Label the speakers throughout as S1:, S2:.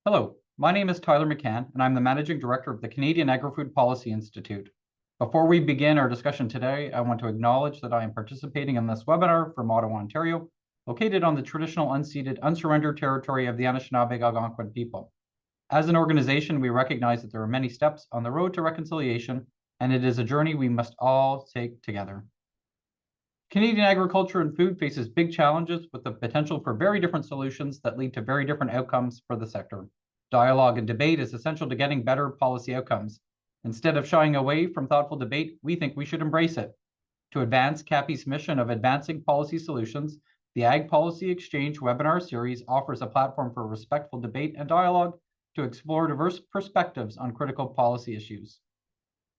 S1: Hello, my name is Tyler McCann, and I'm the Managing Director of the Canadian Agri-Food Policy Institute. Before we begin our discussion today, I want to acknowledge that I am participating in this webinar from Ottawa, Ontario, located on the traditional unceded, unsurrendered territory of the Anishinaabe Algonquin people. As an organization, we recognize that there are many steps on the road to reconciliation, and it is a journey we must all take together. Canadian agriculture and food faces big challenges with the potential for very different solutions that lead to very different outcomes for the sector. Dialogue and debate is essential to getting better policy outcomes. Instead of shying away from thoughtful debate, we think we should embrace it. To advance CAPI's mission of advancing policy solutions, the Ag Policy Exchange webinar series offers a platform for respectful debate and dialogue to explore diverse perspectives on critical policy issues.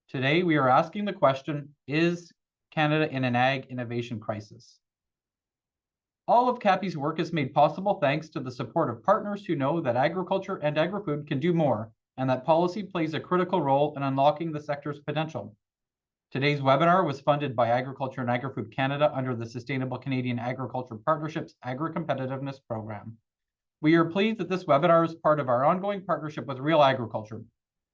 S1: Today, we are asking the question, is Canada in an ag innovation crisis? All of CAPI's work is made possible thanks to the support of partners who know that agriculture and agri-food can do more, and that policy plays a critical role in unlocking the sector's potential. Today's webinar was funded by Agriculture and Agri-Food Canada under the Sustainable Canadian Agriculture Partnerships Agri-Competitiveness Program. We are pleased that this webinar is part of our ongoing partnership with Real Agriculture.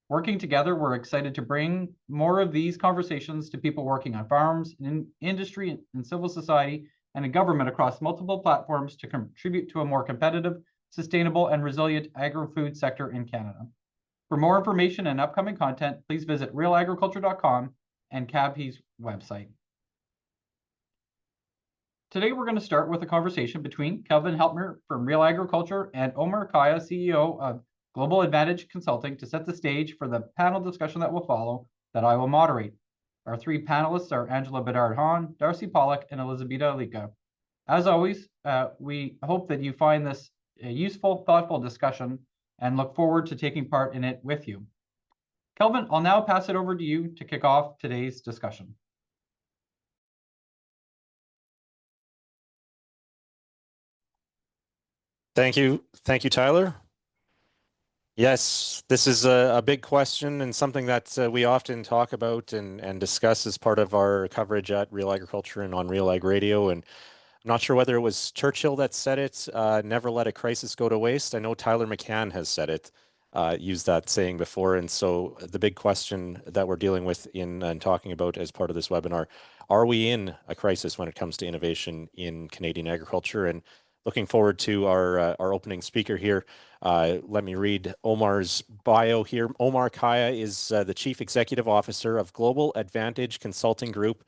S1: Working together, we're excited to bring more of these conversations to people working on farms, in industry, in civil society, and in government across multiple platforms to contribute to a more competitive, sustainable, and resilient agri-food sector in Canada. For more information and upcoming content, please visit realagriculture.com and CAPI's website. Today, we're going to start with a conversation between Kelvin Helpmer from Real Agriculture and Omar Kaya, CEO of Global Advantage Consulting, to set the stage for the panel discussion that will follow that I will moderate. Our three panelists are Angela Bedard-Haughn, Darcy Pawlik, and Elisabeta Lika. As always, we hope that you find this a useful, thoughtful discussion and look forward to taking part in it with you. Kelvin, I'll now pass it over to you to kick off today's discussion.
S2: Thank you, Tyler. Yes, this is a big question and something that we often talk about and discuss as part of our coverage at Real Agriculture and on Real Ag Radio. And I'm not sure whether it was Churchill that said it, never let a crisis go to waste. I know Tyler McCann has said it, used that saying before. And so the big question that we're dealing with and talking about as part of this webinar, are we in a crisis when it comes to innovation in Canadian agriculture? And looking forward to our opening speaker here. Let me read Omar's bio here. Omar Kaya is the Chief Executive Officer of Global Advantage Consulting Group,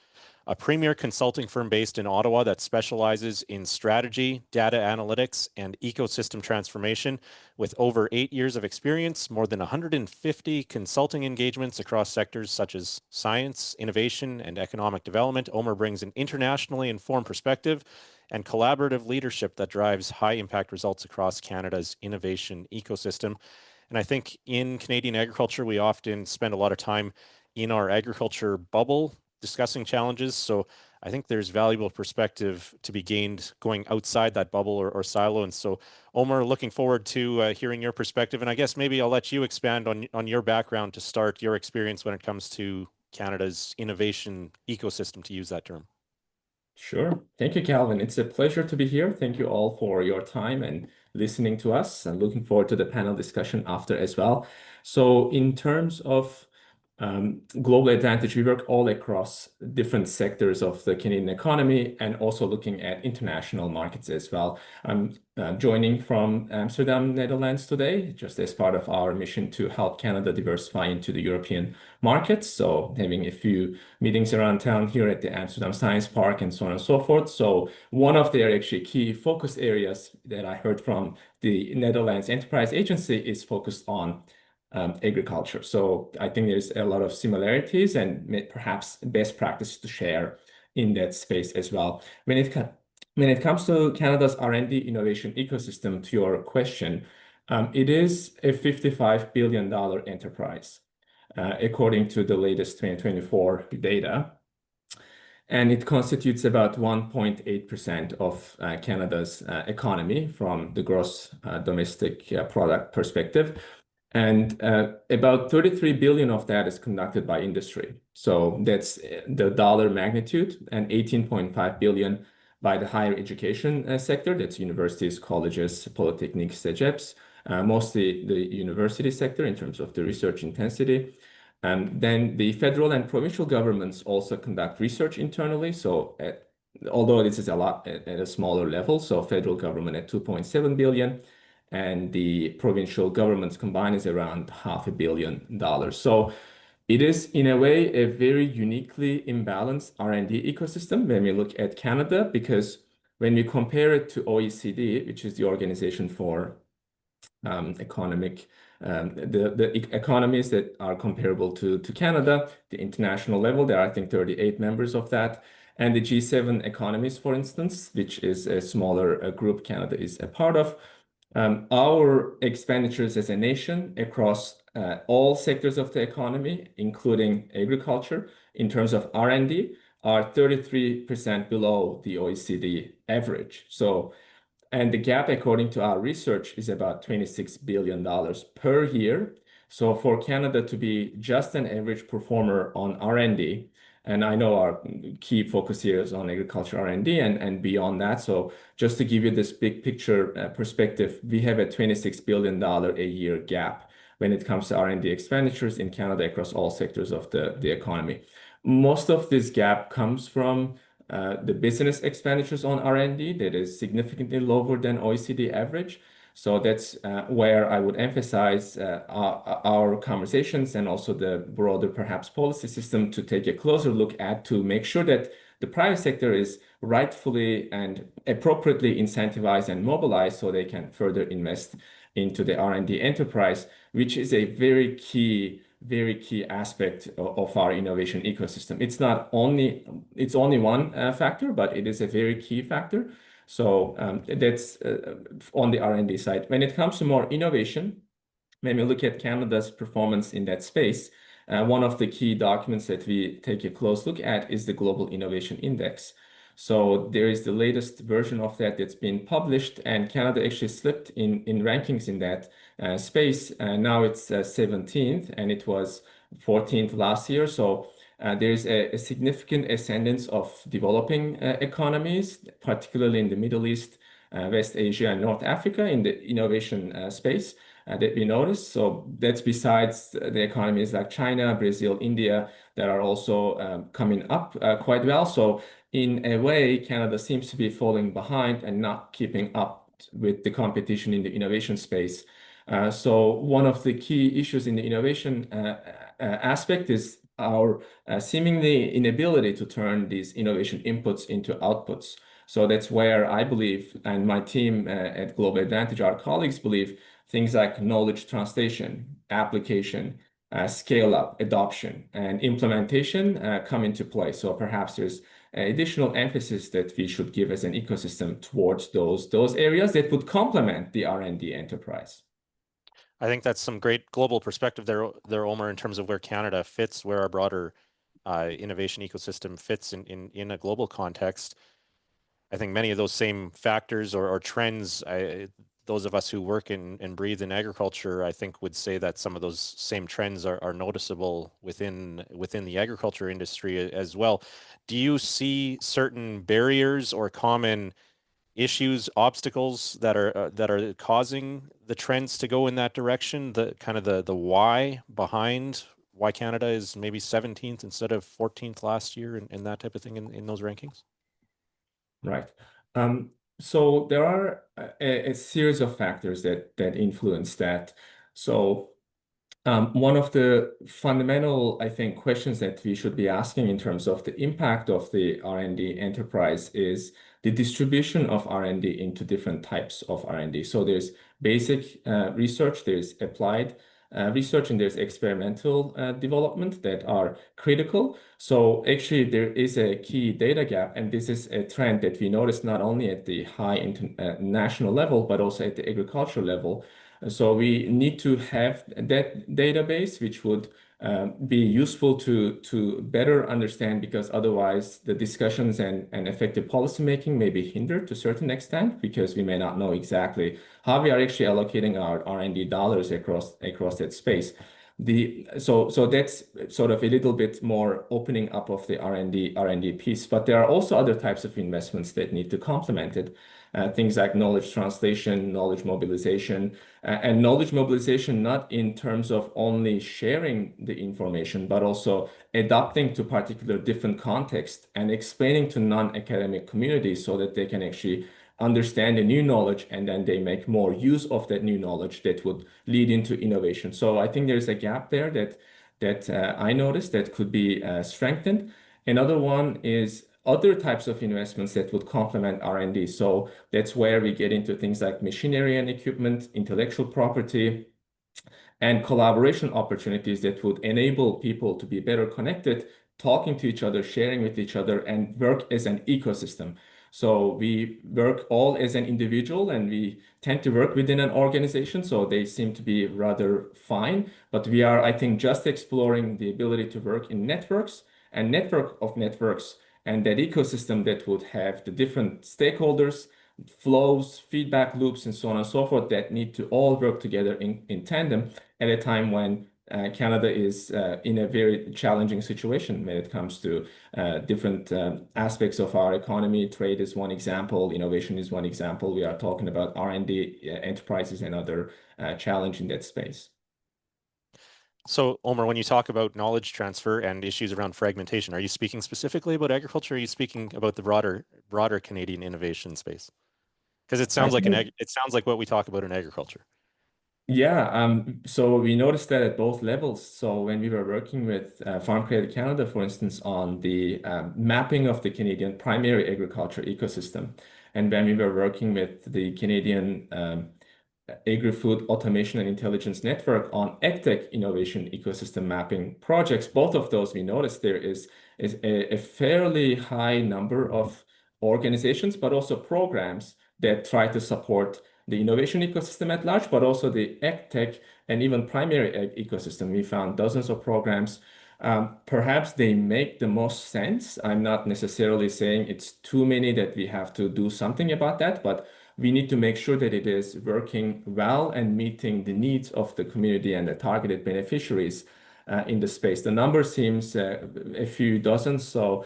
S2: a premier consulting firm based in Ottawa that specializes in strategy, data analytics, and ecosystem transformation. With over 8 years of experience, more than 150 consulting engagements across sectors such as science, innovation, and economic development, Omar brings an internationally informed perspective and collaborative leadership that drives high-impact results across Canada's innovation ecosystem. And I think in Canadian agriculture, we often spend a lot of time in our agriculture bubble discussing challenges. So I think there's valuable perspective to be gained going outside that bubble or silo. And so, Omar, looking forward to hearing your perspective. And I guess maybe I'll let you expand on your background to start, your experience when it comes to Canada's innovation ecosystem, to use that term.
S3: Sure. Thank you, Calvin. It's a pleasure to be here. Thank you all for your time and listening to us, and looking forward to the panel discussion after as well. So in terms of Global Advantage, we work all across different sectors of the Canadian economy and also looking at international markets as well. I'm joining from Amsterdam, Netherlands today, just as part of our mission to help Canada diversify into the European markets. So having a few meetings around town here at the Amsterdam Science Park and so on and so forth. So one of their actually key focus areas that I heard from the Netherlands Enterprise Agency is focused on agriculture. So I think there's a lot of similarities and perhaps best practice to share in that space as well. When it comes to Canada's R&D innovation ecosystem, to your question, it is a $55 billion enterprise, according to the latest 2024 data. And it constitutes about 1.8% of Canada's economy from the gross domestic product perspective. And about 33 billion of that is conducted by industry. So that's the dollar magnitude, and 18.5 billion by the higher education sector. That's universities, colleges, polytechnics, CEGEPs, mostly the university sector in terms of the research intensity. Then the federal and provincial governments also conduct research internally. So although this is a lot at a smaller level, so federal government at 2.7 billion and the provincial governments combined is around $500 million. So it is in a way a very uniquely imbalanced R&D ecosystem when we look at Canada, because when we compare it to OECD, which is the Organization for Economic the economies that are comparable to Canada, the international level, there are I think 38 members of that, and the G7 economies, for instance, which is a smaller group Canada is a part of. Our expenditures as a nation across all sectors of the economy, including agriculture, in terms of R&D, are 33% below the OECD average. So, and the gap, according to our research, is about $26 billion per year. So for Canada to be just an average performer on R&D, and I know our key focus here is on agriculture R&D and beyond that. So just to give you this big picture perspective, we have a $26 billion a year gap when it comes to R&D expenditures in Canada across all sectors of the economy. Most of this gap comes from the business expenditures on R&D that is significantly lower than OECD average. So that's where I would emphasize our conversations and also the broader perhaps policy system to take a closer look at to make sure that the private sector is rightfully and appropriately incentivized and mobilized so they can further invest into the R&D enterprise, which is a very key aspect of our innovation ecosystem. It's only one factor, but it is a very key factor. So that's on the R&D side. When it comes to more innovation, when we look at Canada's performance in that space, one of the key documents that we take a close look at is the Global Innovation Index. So there is the latest version of that that's been published, and Canada actually slipped in rankings in that space. Now it's 17th, and it was 14th last year. So there's a significant ascendance of developing economies, particularly in the Middle East, West Asia, and North Africa in the innovation space that we noticed. So that's besides the economies like China, Brazil, India that are also coming up quite well. So in a way, Canada seems to be falling behind and not keeping up with the competition in the innovation space. So one of the key issues in the innovation aspect is our seemingly inability to turn these innovation inputs into outputs. So that's where I believe, and my team at Global Advantage, our colleagues believe, things like knowledge translation, application, scale up, adoption, and implementation come into play. So perhaps there's additional emphasis that we should give as an ecosystem towards those areas that would complement the R&D enterprise.
S2: I think that's some great global perspective there, Omar, in terms of where Canada fits, where our broader innovation ecosystem fits in a global context. I think many of those same factors or trends, those of us who work and breathe in agriculture, I think would say that some of those same trends are noticeable within the agriculture industry as well. Do you see certain barriers or common issues, obstacles that are causing the trends to go in that direction? The kind of the why behind why Canada is maybe 17th instead of 14th last year and that type of thing in those rankings?
S3: Right. So there are a series of factors that influence that. So one of the fundamental, I think, questions that we should be asking in terms of the impact of the R&D enterprise is the distribution of R&D into different types of R&D. So there's basic research, there's applied research, and there's experimental development that are critical. So actually there is a key data gap, and this is a trend that we notice not only at the high international level, but also at the agricultural level. So we need to have that database, which would be useful to better understand, because otherwise the discussions and effective policymaking may be hindered to a certain extent, because we may not know exactly how we are actually allocating our R&D dollars across that space. So that's sort of a little bit more opening up of the R&D piece, but there are also other types of investments that need to complement it. things like knowledge translation, knowledge mobilization, and knowledge mobilization not in terms of only sharing the information, but also adapting to particular different context and explaining to non-academic communities so that they can actually understand the new knowledge and then they make more use of that new knowledge that would lead into innovation. So I think there's a gap there that I noticed that could be strengthened. Another one is other types of investments that would complement R&D. So that's where we get into things like machinery and equipment, intellectual property, and collaboration opportunities that would enable people to be better connected, talking to each other, sharing with each other, and work as an ecosystem. So we work all as an individual and we tend to work within an organization, so they seem to be rather fine. But we are, I think, just exploring the ability to work in networks and network of networks and that ecosystem that would have the different stakeholders, flows, feedback loops, and so on and so forth that need to all work together in tandem at a time when Canada is in a very challenging situation when it comes to different aspects of our economy. Trade is one example, innovation is one example. We are talking about R&D enterprises and other challenge in that space.
S2: So, Omar, when you talk about knowledge transfer and issues around fragmentation, are you speaking specifically about agriculture, or are you speaking about the broader Canadian innovation space? Because it
S3: I
S2: sounds like
S3: think
S2: it sounds like what we talk about in agriculture.
S3: Yeah, so we noticed that at both levels. So when we were working with Farm Credit Canada, for instance, on the mapping of the Canadian primary agriculture ecosystem, and when we were working with the Canadian Agri-Food Automation and Intelligence Network on EdTech innovation ecosystem mapping projects, both of those we noticed there is a fairly high number of organizations, but also programs that try to support the innovation ecosystem at large, but also the EdTech and even primary ag ecosystem. We found dozens of programs. Perhaps they make the most sense. I'm not necessarily saying it's too many that we have to do something about that, but we need to make sure that it is working well and meeting the needs of the community and the targeted beneficiaries in the space. The number seems a few dozen. So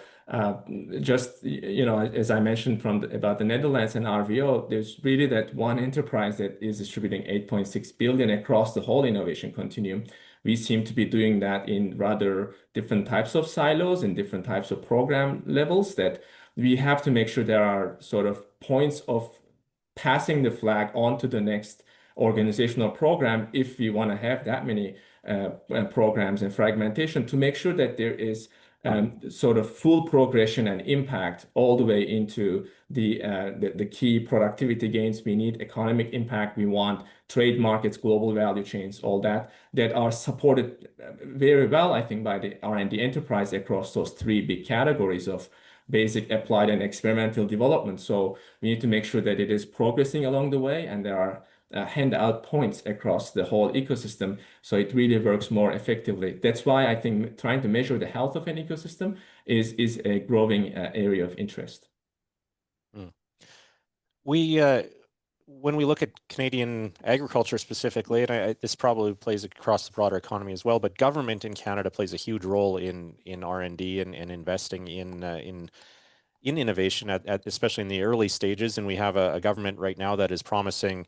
S3: just, as I mentioned about the Netherlands and RVO, there's really that one enterprise that is distributing 8.6 billion across the whole innovation continuum. We seem to be doing that in rather different types of silos and different types of program levels that we have to make sure there are sort of points of passing the flag on to the next organizational program if we want to have that many programs and fragmentation to make sure that there is sort of full progression and impact all the way into the key productivity gains we need, economic impact we want, trade markets, global value chains, all that are supported very well, I think, by the R&D enterprise across those three big categories of basic, applied, and experimental development. So we need to make sure that it is progressing along the way and there are handout points across the whole ecosystem so it really works more effectively. That's why I think trying to measure the health of an ecosystem is a growing area of interest.
S2: We when we look at Canadian agriculture specifically, and this probably plays across the broader economy as well, but government in Canada plays a huge role in R&D and investing in innovation especially in the early stages. And we have a government right now that is promising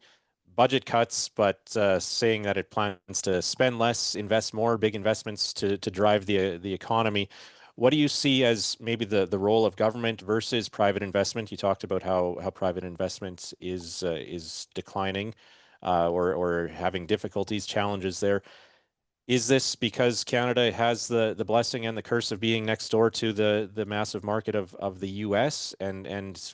S2: budget cuts, but saying that it plans to spend less, invest more, big investments to drive the economy. What do you see as maybe the role of government versus private investment? You talked about how private investment is declining or having difficulties, challenges there. Is this because Canada has the blessing and the curse of being next door to the massive market of the US? And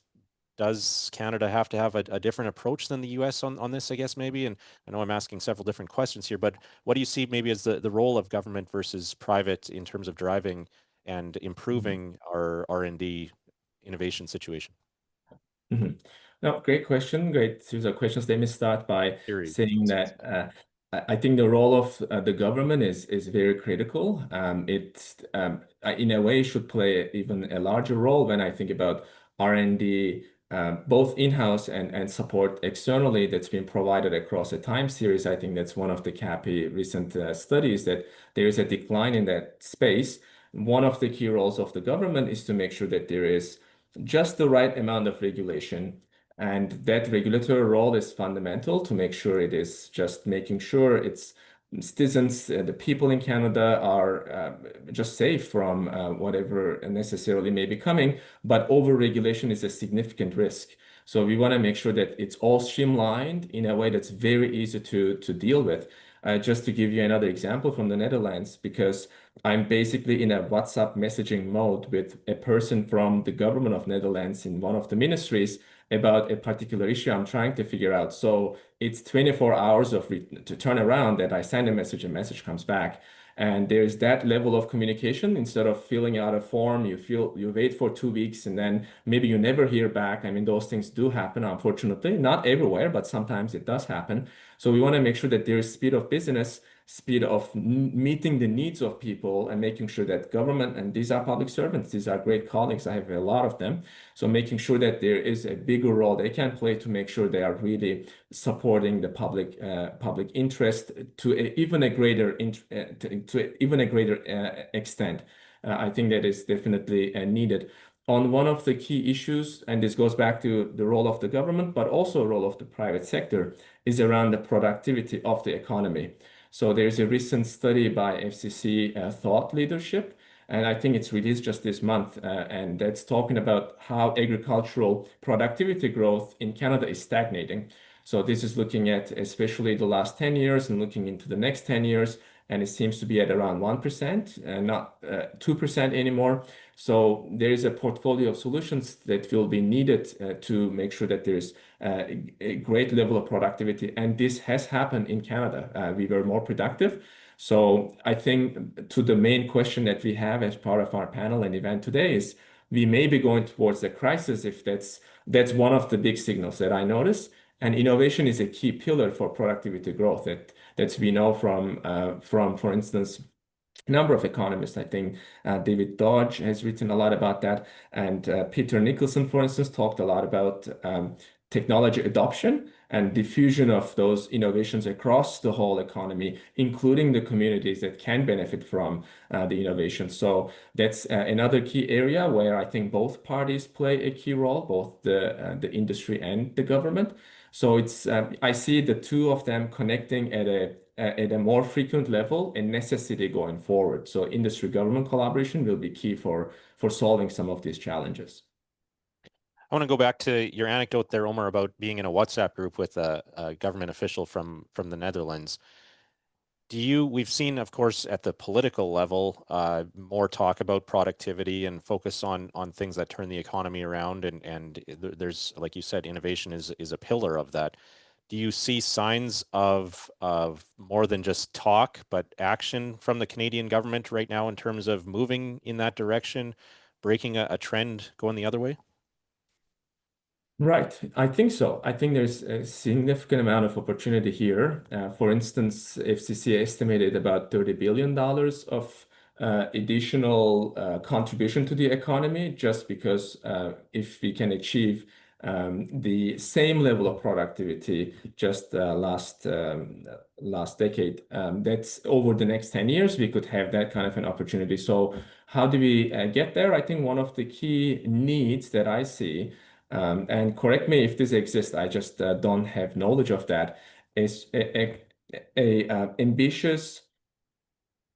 S2: does Canada have to have a different approach than the US on this, I guess, maybe? And I know I'm asking several different questions here, but what do you see maybe as the role of government versus private in terms of driving and improving our R&D innovation situation?
S3: Mm-hmm. No, great question. Great series of questions. Let me start by saying that I think the role of the government is very critical. It in a way should play even a larger role when I think about R&D, both in-house and support externally that's been provided across a time series. I think that's one of the CAPI recent studies that there is a decline in that space. One of the key roles of the government is to make sure that there is just the right amount of regulation And that regulatory role is fundamental to make sure it is just making sure its citizens, the people in Canada are just safe from whatever necessarily may be coming, but over-regulation is a significant risk. So we want to make sure that it's all streamlined in a way that's very easy to deal with. Just to give you another example from the Netherlands, because I'm basically in a WhatsApp messaging mode with a person from the government of Netherlands in one of the ministries about a particular issue I'm trying to figure out. So it's 24 hours to turn around that I send a message comes back. And there's that level of communication. Instead of filling out a form, you wait for 2 weeks and then maybe you never hear back. I mean, those things do happen, unfortunately, not everywhere, but sometimes it does happen. So we want to make sure that there is speed of business, speed of meeting the needs of people, and making sure that government, and these are public servants, these are great colleagues, I have a lot of them. So making sure that there is a bigger role they can play to make sure they are really supporting the public interest to even a greater extent. I think that is definitely needed. On one of the key issues, and this goes back to the role of the government, but also the role of the private sector, is around the productivity of the economy. So there's a recent study by FCC Thought Leadership, and I think it's released just this month, and that's talking about how agricultural productivity growth in Canada is stagnating. So this is looking at especially the last 10 years and looking into the next 10 years, and it seems to be at around 1%, not 2% anymore. So there is a portfolio of solutions that will be needed to make sure that there's a great level of productivity. And this has happened in Canada. We were more productive. So I think to the main question that we have as part of our panel and event today is we may be going towards a crisis if that's one of the big signals that I notice. And innovation is a key pillar for productivity growth that we know from, for instance, number of economists. I think David Dodge has written a lot about that. And Peter Nicholson, for instance, talked a lot about technology adoption and diffusion of those innovations across the whole economy, including the communities that can benefit from the innovation. So that's another key area where I think both parties play a key role, both the industry and the government. So it's I see the two of them connecting at a more frequent level, a necessity going forward. So industry government collaboration will be key for solving some of these challenges.
S2: I want to go back to your anecdote there, Omar, about being in a WhatsApp group with a government official from the Netherlands. We've seen, of course, at the political level, more talk about productivity and focus on things that turn the economy around. And there's, like you said, innovation is a pillar of that. Do you see signs of more than just talk, but action from the Canadian government right now in terms of moving in that direction, breaking a trend going the other way?
S3: Right. I think so. I think there's a significant amount of opportunity here. For instance, FCC estimated about $30 billion of additional contribution to the economy just because if we can achieve the same level of productivity just last decade, that's over the next 10 years, we could have that kind of an opportunity. So how do we get there? I think one of the key needs that I see, and correct me if this exists, I just don't have knowledge of that, is a ambitious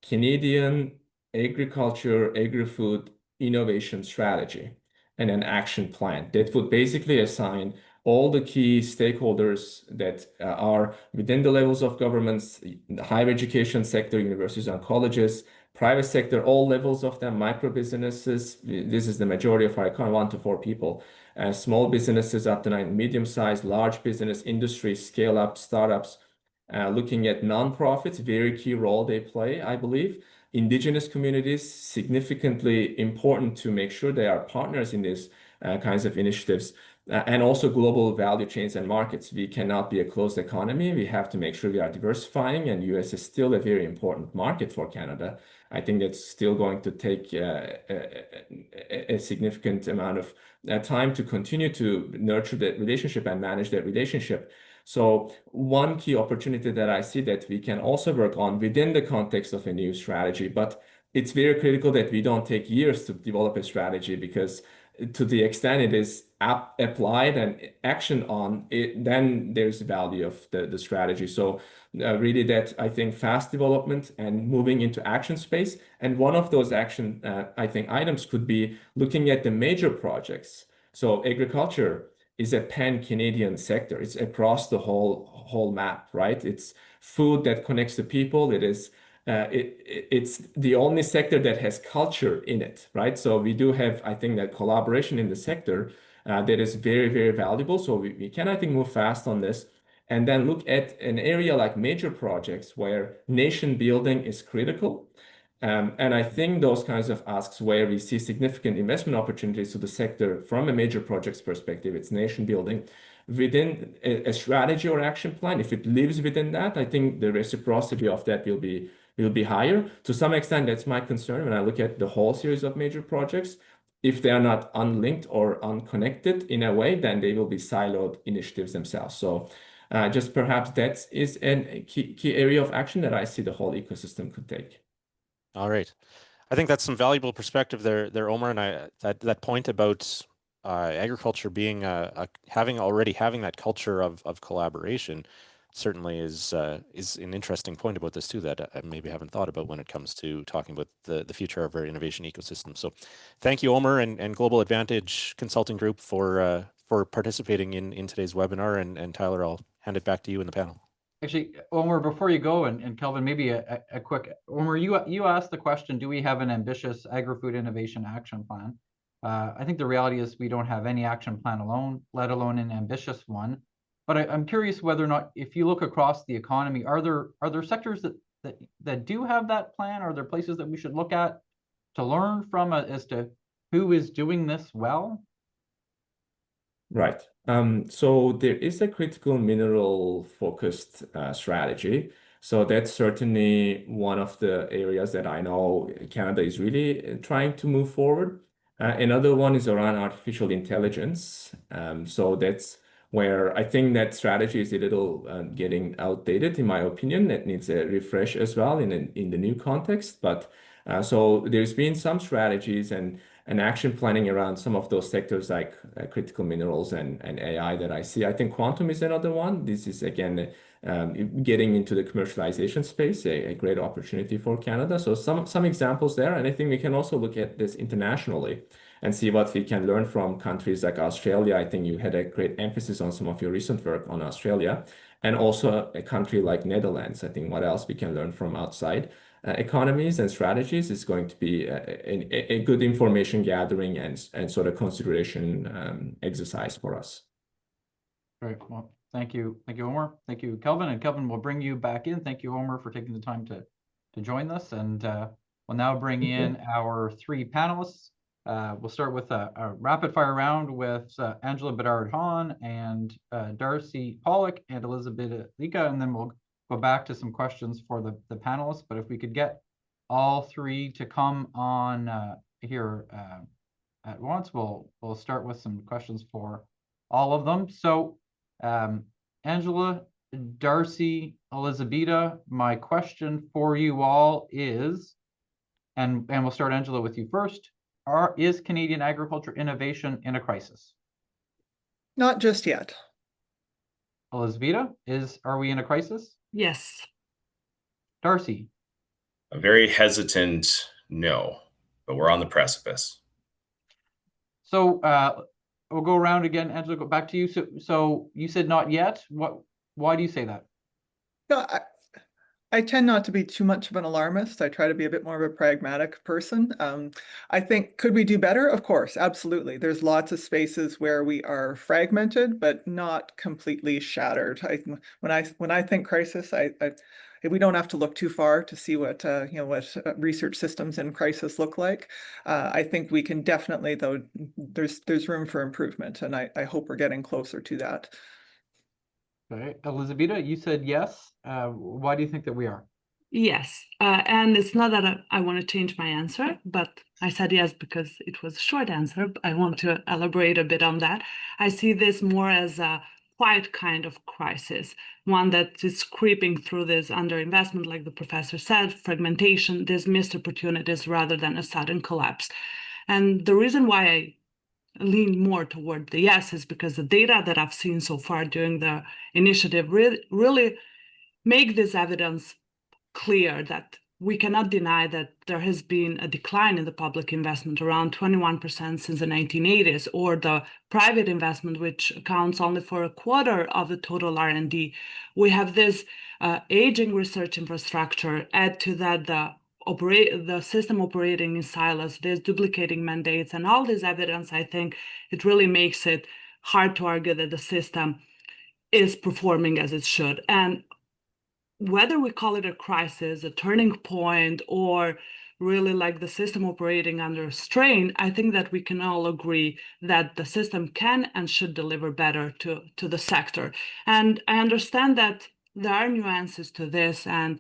S3: Canadian agri-food innovation strategy and an action plan that would basically assign all the key stakeholders that are within the levels of governments, the higher education sector, universities and colleges, private sector, all levels of them, micro businesses. This is the majority of our economy, 1 to 4 people. Small businesses up to 9, medium-sized, large business, industry, scale-up, startups. Looking at nonprofits, very key role they play, I believe. Indigenous communities, significantly important to make sure they are partners in these kinds of initiatives. And also global value chains and markets. We cannot be a closed economy. We have to make sure we are diversifying, and US is still a very important market for Canada. I think that's still going to take a significant amount of time to continue to nurture that relationship and manage that relationship. So one key opportunity that I see that we can also work on within the context of a new strategy, but it's very critical that we don't take years to develop a strategy because to the extent it is applied and action on it, then there's value of the strategy. So really that I think fast development and moving into action space. And one of those action, I think items could be looking at the major projects. So agriculture is a pan-Canadian sector. It's across the whole map, right? It's food that connects the people. It's the only sector that has culture in it, right? So we do have, I think, that collaboration in the sector that is very, very valuable. So we can, I think, move fast on this. And then look at an area like major projects where nation building is critical. And I think those kinds of asks where we see significant investment opportunities to the sector from a major projects perspective, it's nation building within a strategy or action plan. If it lives within that, I think the reciprocity of that will be higher. To some extent, that's my concern when I look at the whole series of major projects. If they are not unlinked or unconnected in a way, then they will be siloed initiatives themselves. So just perhaps that is a key area of action that I see the whole ecosystem could take.
S2: All right. I think that's some valuable perspective there, Omar. And that point about agriculture being having that culture of collaboration certainly is an interesting point about this too that I maybe haven't thought about when it comes to talking about the future of our innovation ecosystem. So thank you, Omar and Global Advantage Consulting Group for participating in today's webinar. And Tyler, I'll hand it back to you in the panel.
S1: Actually, Omar, before you go, and Kelvin, maybe a quick, Omar, you asked the question, do we have an ambitious agri-food innovation action plan? I think the reality is we don't have any action plan alone, let alone an ambitious one. But I'm curious whether or not, if you look across the economy, are there sectors that do have that plan? Are there places that we should look at to learn from as to who is doing this well?
S3: Right. So there is a critical mineral focused strategy. So that's certainly one of the areas that I know Canada is really trying to move forward. Another one is around artificial intelligence. So that's where I think that strategy is a little getting outdated, in my opinion. That needs a refresh as well in the new context. But so there's been some strategies and action planning around some of those sectors like critical minerals and AI that I see. I think quantum is another one. This is again getting into the commercialization space, a great opportunity for Canada. So some examples there, and I think we can also look at this internationally and see what we can learn from countries like Australia. I think you had a great emphasis on some of your recent work on Australia, and also a country like Netherlands. I think what else we can learn from outside economies and strategies is going to be a good information gathering and sort of consideration exercise for us.
S1: Great. Well, thank you, Omar. Thank you, Kelvin. And Kelvin, we'll bring you back in. Thank you, Omar, for taking the time to join us. And we'll now bring in our three panelists. We'll start with a rapid fire round with Angela Bedard-Haughn and Darcy Pawlik and Elisabeta Lika, and then we'll go back to some questions for the panelists. But if we could get all three to come on here at once, we'll start with some questions for all of them. So Angela, Darcy, Elisabeta, my question for you all is, and we'll start, Angela, with you first. Is Canadian agriculture innovation in a crisis?
S4: Not just yet.
S1: Elisabeta, are we in a crisis?
S5: Yes.
S1: Darcy?
S6: A very hesitant no, but we're on the precipice.
S1: So we'll go around again. Angela, go back to you. So you said not yet. Why do you say that?
S4: No, I tend not to be too much of an alarmist. I try to be a bit more of a pragmatic person. I think, could we do better? Of course, absolutely. There's lots of spaces where we are fragmented, but not completely shattered. When I think crisis, we don't have to look too far to see what research systems in crisis look like. I think we can definitely, though, there's room for improvement, and I hope we're getting closer to that.
S1: Okay, Elisabeta, you said yes. Why do you think that we are?
S5: Yes, and it's not that I want to change my answer, but I said yes because it was a short answer. I want to elaborate a bit on that. I see this more as a quiet kind of crisis, one that is creeping through this underinvestment, like the professor said, fragmentation, these missed opportunities rather than a sudden collapse. And the reason why I lean more toward the yes is because the data that I've seen so far during the initiative really make this evidence clear that we cannot deny that there has been a decline in the public investment around 21% since the 1980s, or the private investment, which accounts only for a quarter of the total R&D. We have this aging research infrastructure. Add to that the system operating in silos, there's duplicating mandates, and all this evidence, I think it really makes it hard to argue that the system is performing as it should. And whether we call it a crisis, a turning point, or really like the system operating under strain, I think that we can all agree that the system can and should deliver better to the sector. And I understand that there are nuances to this, and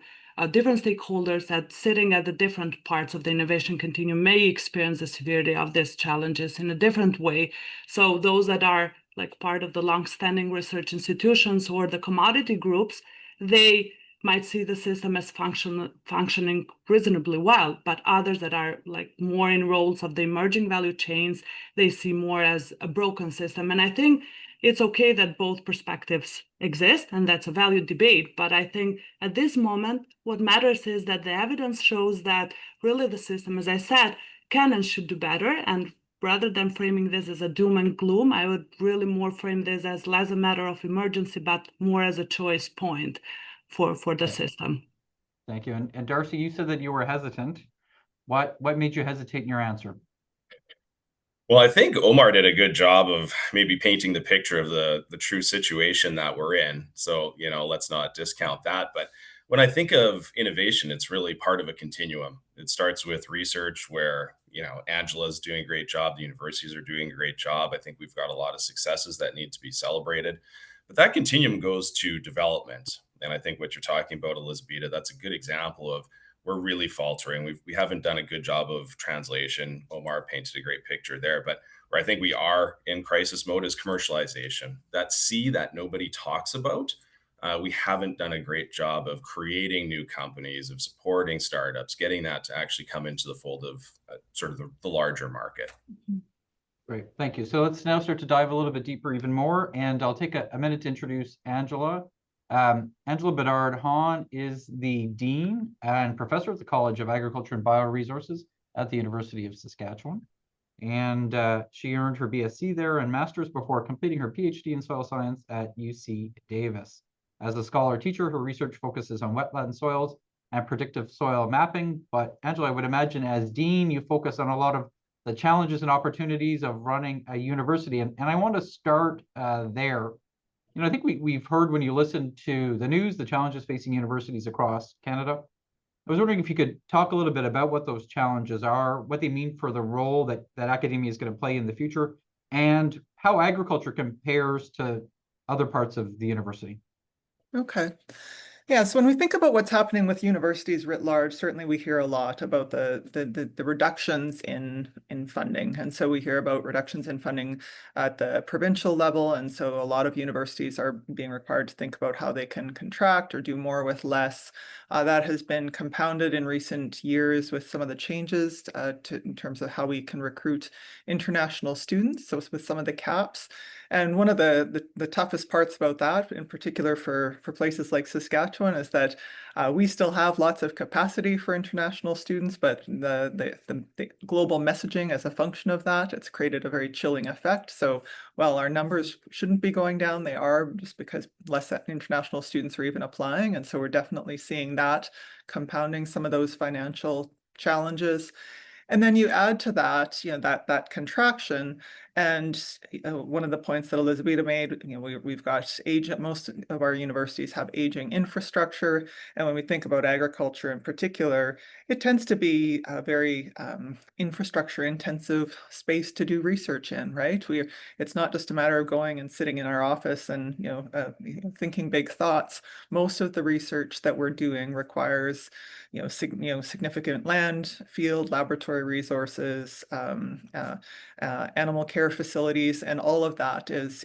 S5: different stakeholders that sitting at the different parts of the innovation continuum may experience the severity of these challenges in a different way. So those that are like part of the long-standing research institutions or the commodity groups, they might see the system as functioning reasonably well, but others that are like more in roles of the emerging value chains, they see more as a broken system. And I think it's okay that both perspectives exist, and that's a valid debate. But I think at this moment, what matters is that the evidence shows that really the system, as I said, can and should do better. And rather than framing this as a doom and gloom, I would really more frame this as less a matter of emergency, but more as a choice point for the system.
S1: Thank you. And Darcy, you said that you were hesitant. What made you hesitate in your answer?
S6: Well, I think Omar did a good job of maybe painting the picture of the true situation that we're in. So, let's not discount that. But when I think of innovation, it's really part of a continuum. It starts with research where, Angela's doing a great job. The universities are doing a great job. I think we've got a lot of successes that need to be celebrated. But that continuum goes to development. And I think what you're talking about, Elisabeta, that's a good example of we're really faltering. We haven't done a good job of translation. Omar painted a great picture there, but where I think we are in crisis mode is commercialization. That C that nobody talks about. We haven't done a great job of creating new companies, of supporting startups, getting that to actually come into the fold of sort of the larger market.
S1: Great, thank you. So let's now start to dive a little bit deeper even more, and I'll take a minute to introduce Angela. Angela Bedard-Haughn is the Dean and Professor at the College of Agriculture and Bioresources at the University of Saskatchewan. And she earned her BSc there and Master's before completing her PhD in soil science at UC Davis. As a scholar teacher, her research focuses on wetland soils and predictive soil mapping. But Angela, I would imagine as Dean, you focus on a lot of the challenges and opportunities of running a university. And I want to start there. I think we've heard when you listen to the news, the challenges facing universities across Canada. I was wondering if you could talk a little bit about what those challenges are, what they mean for the role that academia is going to play in the future, and how agriculture compares to other parts of the university.
S4: Okay. Yeah, so when we think about what's happening with universities writ large, certainly we hear a lot about the reductions in funding. And so we hear about reductions in funding at the provincial level. And so a lot of universities are being required to think about how they can contract or do more with less. That has been compounded in recent years with some of the changes in terms of how we can recruit international students, so with some of the caps. And one of the toughest parts about that, in particular for places like Saskatchewan, is that we still have lots of capacity for international students, but the global messaging as a function of that, it's created a very chilling effect. So while our numbers shouldn't be going down, they are, just because less international students are even applying. And so we're definitely seeing that compounding some of those financial challenges. And then you add to that, that contraction. And one of the points that Elisabeta made, we've got most of our universities have aging infrastructure. And when we think about agriculture in particular, it tends to be a very infrastructure intensive space to do research in, right? It's not just a matter of going and sitting in our office and, thinking big thoughts. Most of the research that we're doing requires, significant land, field, laboratory resources, animal care care facilities, and all of that is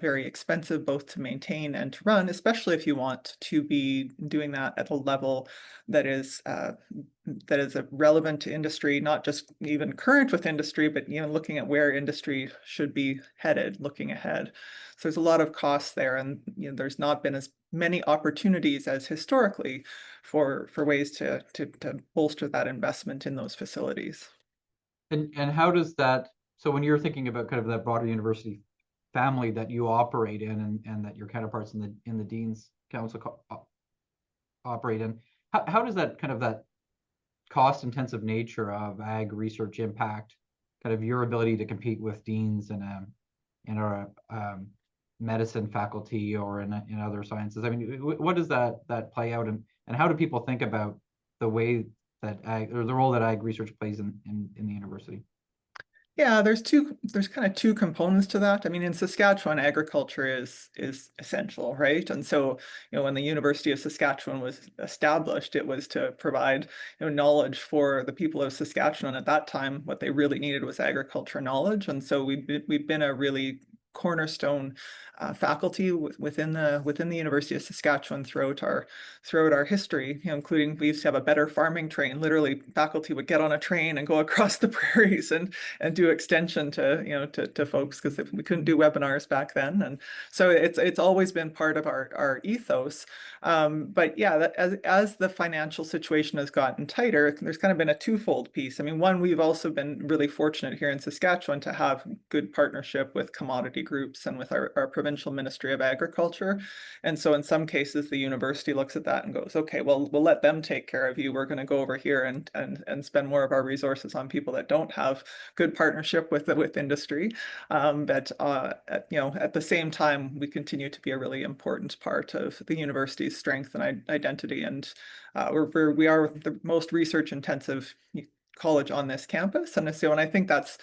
S4: very expensive both to maintain and to run, especially if you want to be doing that at a level that is relevant to industry, not just even current with industry, but looking at where industry should be headed, looking ahead. So there's a lot of costs there, and there's not been as many opportunities as historically for ways to bolster that investment in those facilities.
S1: And how does that, so when you're thinking about kind of that broader university family that you operate in and that your counterparts in the Dean's Council operate in, how does that kind of that cost-intensive nature of ag research impact kind of your ability to compete with deans in our medicine faculty or in other sciences? I mean, what does that play out, and how do people think about the way that ag, or the role that ag research plays in the university?
S4: Yeah, there's kind of two components to that. I mean, in Saskatchewan, agriculture is essential, right? And so, when the University of Saskatchewan was established, it was to provide, knowledge for the people of Saskatchewan. At that time, what they really needed was agriculture knowledge. And so we've been a really cornerstone faculty within the University of Saskatchewan throughout our history, including we used to have a Better Farming train. Literally, faculty would get on a train and go across the prairies and do extension to folks, because we couldn't do webinars back then. And so it's always been part of our ethos. But yeah, as the financial situation has gotten tighter, there's kind of been a twofold piece. I mean, one, we've also been really fortunate here in Saskatchewan to have good partnership with commodity groups and with our provincial Ministry of Agriculture. And so in some cases, the university looks at that and goes, okay, well, we'll let them take care of you. We're going to go over here and spend more of our resources on people that don't have good partnership with industry. But at the same time, we continue to be a really important part of the university's strength and identity. And we are the most research intensive college on this campus. And so, and I think that's,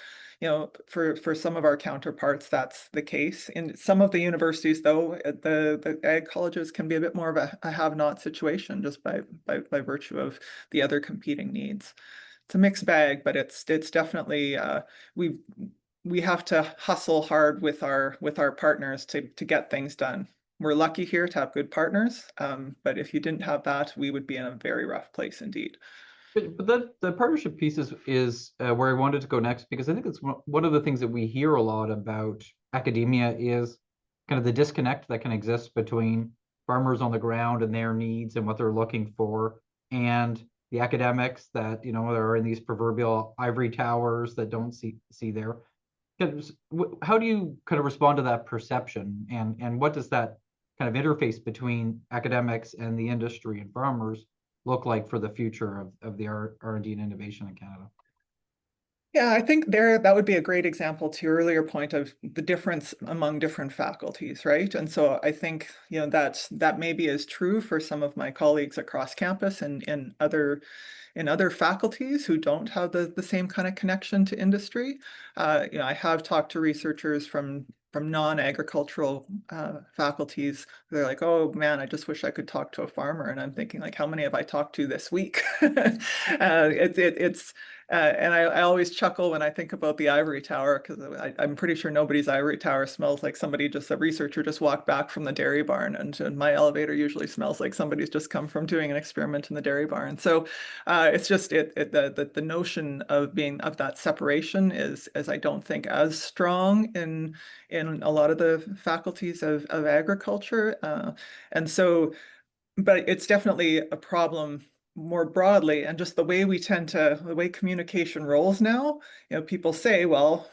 S4: for some of our counterparts, that's the case. In some of the universities, though, the ag colleges can be a bit more of a have-not situation, just by virtue of the other competing needs. It's a mixed bag, but it's definitely we have to hustle hard with our partners to get things done. We're lucky here to have good partners, but if you didn't have that, we would be in a very rough place indeed.
S1: But the partnership piece is where I wanted to go next, because I think it's one of the things that we hear a lot about academia is kind of the disconnect that can exist between farmers on the ground and their needs and what they're looking for, and the academics that are in these proverbial ivory towers that don't see there. How do you kind of respond to that perception, and what does that kind of interface between academics and the industry and farmers look like for the future of the R&D and innovation in Canada?
S4: Yeah, I think that would be a great example to your earlier point of the difference among different faculties, right? And so I think that maybe is true for some of my colleagues across campus and in other faculties who don't have the same kind of connection to industry. I have talked to researchers from non-agricultural faculties. They're like, oh man, I just wish I could talk to a farmer. And I'm thinking, like, how many have I talked to this week? And I always chuckle when I think about the ivory tower, because I'm pretty sure nobody's ivory tower smells like a researcher just walked back from the dairy barn. And my elevator usually smells like somebody's just come from doing an experiment in the dairy barn. So it's just the notion of that separation is I don't think as strong in a lot of the faculties of agriculture. And so, but it's definitely a problem more broadly, and just the way communication rolls now. People say, well,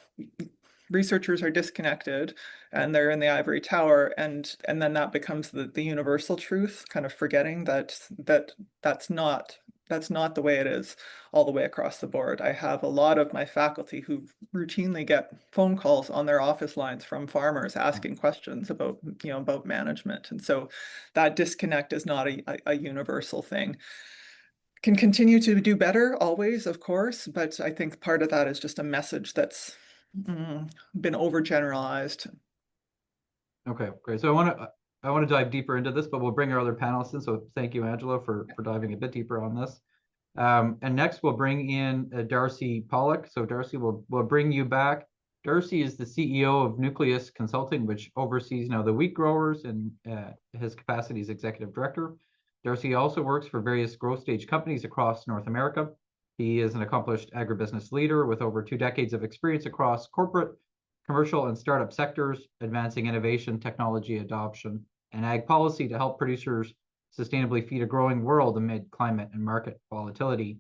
S4: researchers are disconnected and they're in the ivory tower, and then that becomes the universal truth, kind of forgetting that's not the way it is all the way across the board. I have a lot of my faculty who routinely get phone calls on their office lines from farmers asking questions about management. And so that disconnect is not a universal thing. Can continue to do better always, of course, but I think part of that is just a message that's been overgeneralized.
S1: Okay, great. So I want to dive deeper into this, but we'll bring our other panelists in. So thank you, Angela, for diving a bit deeper on this. And next we'll bring in Darcy Pawlik. So Darcy, we'll bring you back. Darcy is the CEO of Nucleus Consulting, which oversees now the wheat growers, and his capacity as executive director. Darcy also works for various growth stage companies across North America. He is an accomplished agribusiness leader with over 2 decades of experience across corporate, commercial, and startup sectors, advancing innovation, technology adoption, and ag policy to help producers sustainably feed a growing world amid climate and market volatility.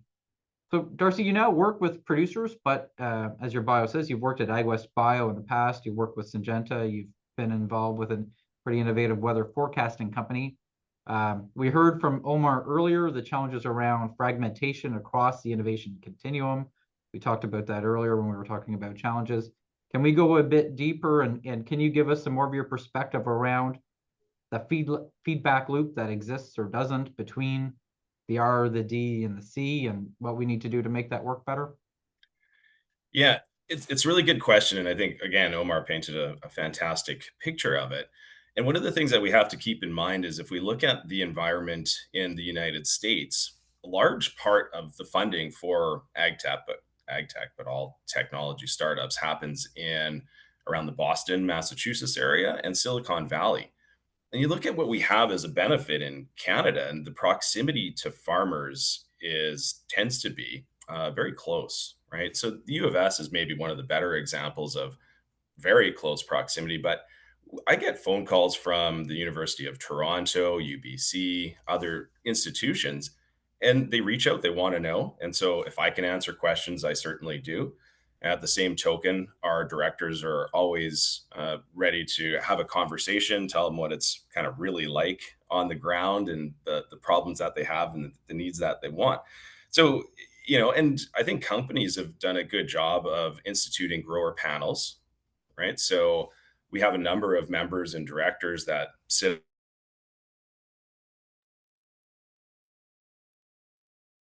S1: So Darcy, you now work with producers, but as your bio says, you've worked at AgWest Bio in the past, you've worked with Syngenta, you've been involved with a pretty innovative weather forecasting company. We heard from Omar earlier the challenges around fragmentation across the innovation continuum. We talked about that earlier when we were talking about challenges. Can we go a bit deeper, and can you give us some more of your perspective around the feedback loop that exists or doesn't between the R, the D, and the C, and what we need to do to make that work better?
S6: Yeah, it's a really good question. And I think, again, Omar painted a fantastic picture of it. And one of the things that we have to keep in mind is if we look at the environment in the United States, a large part of the funding for ag tech, but all technology startups happens in around the Boston, Massachusetts area and Silicon Valley. And you look at what we have as a benefit in Canada, and the proximity to farmers is tends to be very close, right? So the U of S is maybe one of the better examples of very close proximity, but I get phone calls from the University of Toronto, UBC, other institutions, and they reach out, they want to know. And so if I can answer questions, I certainly do. At the same token, our directors are always ready to have a conversation, tell them what it's kind of really like on the ground and the problems that they have and the needs that they want. So, and I think companies have done a good job of instituting grower panels, right? So we have a number of members and directors that sit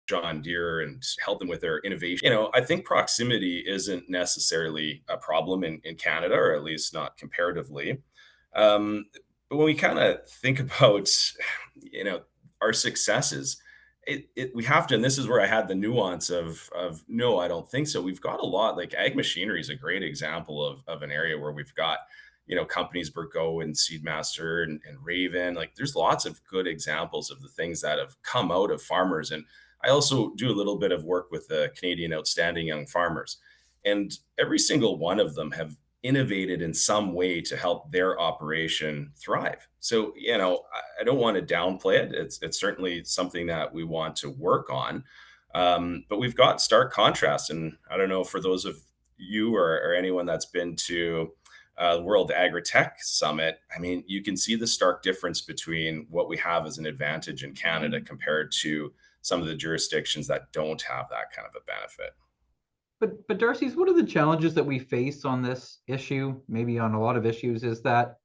S6: John Deere and help them with their innovation. I think proximity isn't necessarily a problem in Canada, or at least not comparatively. Um, but when we kind of think about, our successes, we have to, and this is where I had the nuance of no, I don't think so. We've got a lot, like ag machinery is a great example of an area where we've got, companies Burgo and Seedmaster and Raven. Like there's lots of good examples of the things that have come out of farmers. And I also do a little bit of work with the Canadian Outstanding Young Farmers. And every single one of them have innovated in some way to help their operation thrive. So, I don't want to downplay it. It's certainly something that we want to work on. But we've got stark contrast. And I don't know, for those of you or anyone that's been to World Agri-Tech Summit, I mean, you can see the stark difference between what we have as an advantage in Canada compared to some of the jurisdictions that don't have that kind of a benefit.
S1: But Darcy, one of the challenges that we face on this issue, maybe on a lot of issues, is that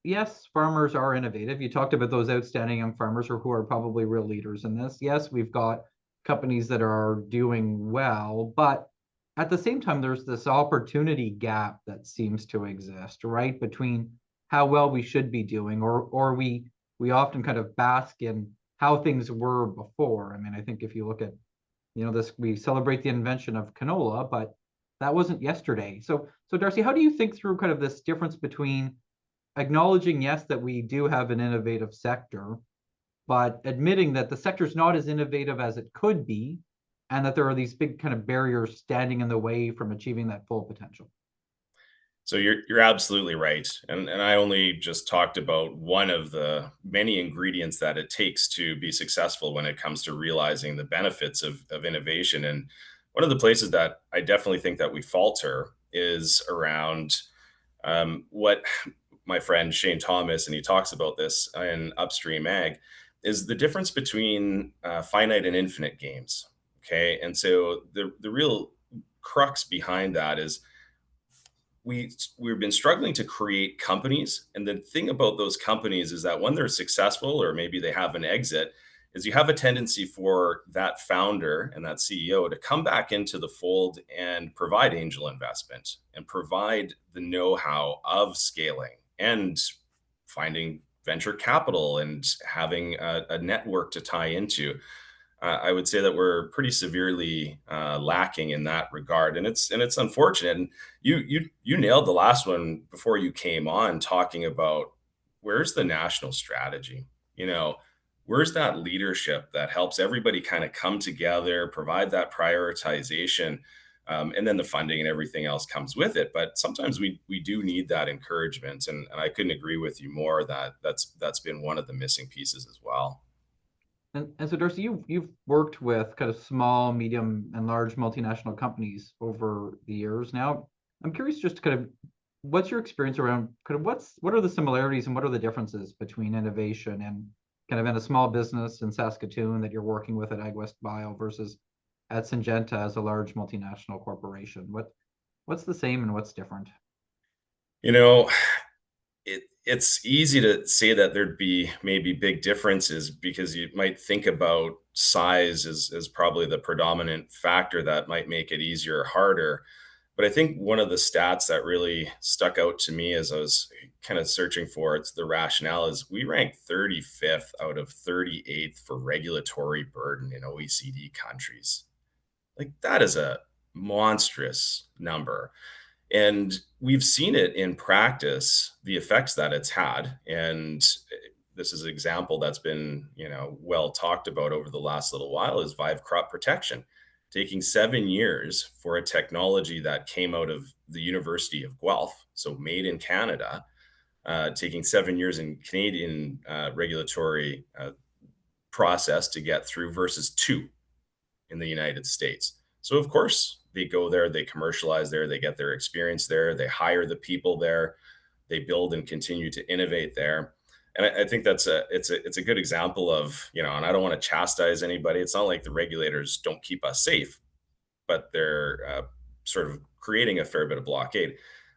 S1: yes, farmers are innovative. You talked about those outstanding young farmers who are probably real leaders in this. Yes, we've got companies that are doing well, but at the same time, there's this opportunity gap that seems to exist, right? Between how well we should be doing, or we often kind of bask in how things were before. I mean, I think if you look at, we celebrate the invention of canola, but that wasn't yesterday. So Darcy, how do you think through kind of this difference between acknowledging, yes, that we do have an innovative sector, but admitting that the sector is not as innovative as it could be, and that there are these big kind of barriers standing in the way from achieving that full potential?
S6: So you're absolutely right. And I only just talked about one of the many ingredients that it takes to be successful when it comes to realizing the benefits of innovation. And one of the places that I definitely think that we falter is around what my friend Shane Thomas, and he talks about this in Upstream Ag, is the difference between finite and infinite games. Okay. And so the real crux behind that is we've been struggling to create companies, and the thing about those companies is that when they're successful or maybe they have an exit, is you have a tendency for that founder and that CEO to come back into the fold and provide angel investment and provide the know-how of scaling and finding venture capital and having a network to tie into. I would say that we're pretty severely lacking in that regard, and it's unfortunate. And you nailed the last one before you came on, talking about where's the national strategy. You know, where's that leadership that helps everybody kind of come together, provide that prioritization, and then the funding and everything else comes with it. But sometimes we do need that encouragement, and I couldn't agree with you more that that's been one of the missing pieces as well.
S1: And so, Darcy, you've worked with kind of small, medium, and large multinational companies over the years now. I'm curious just to kind of what's your experience around kind of what are the similarities and what are the differences between innovation and kind of in a small business in Saskatoon that you're working with at AgWest Bio versus at Syngenta as a large multinational corporation? What's the same and what's different?
S6: You know, it's easy to say that there'd be maybe big differences because you might think about size as probably the predominant factor that might make it easier or harder. But I think one of the stats that really stuck out to me as I was kind of searching for it's the rationale is we rank 35th out of 38th for regulatory burden in OECD countries. Like that is a monstrous number. And we've seen it in practice, the effects that it's had. And this is an example that's been, well talked about over the last little while is Vive crop protection, taking 7 years for a technology that came out of the University of Guelph, so made in Canada, taking 7 years in Canadian regulatory process to get through versus 2 in the United States. So of course they go there, they commercialize there, they get their experience there, they hire the people there, they build and continue to innovate there. And I think it's a good example of, and I don't want to chastise anybody. It's not like the regulators don't keep us safe, but they're sort of creating a fair bit of blockade.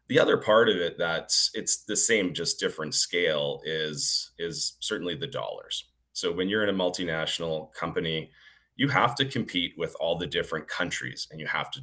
S6: The other part of it that's it's the same, just different scale is certainly the dollars. So when you're in a multinational company, you have to compete with all the different countries and you have to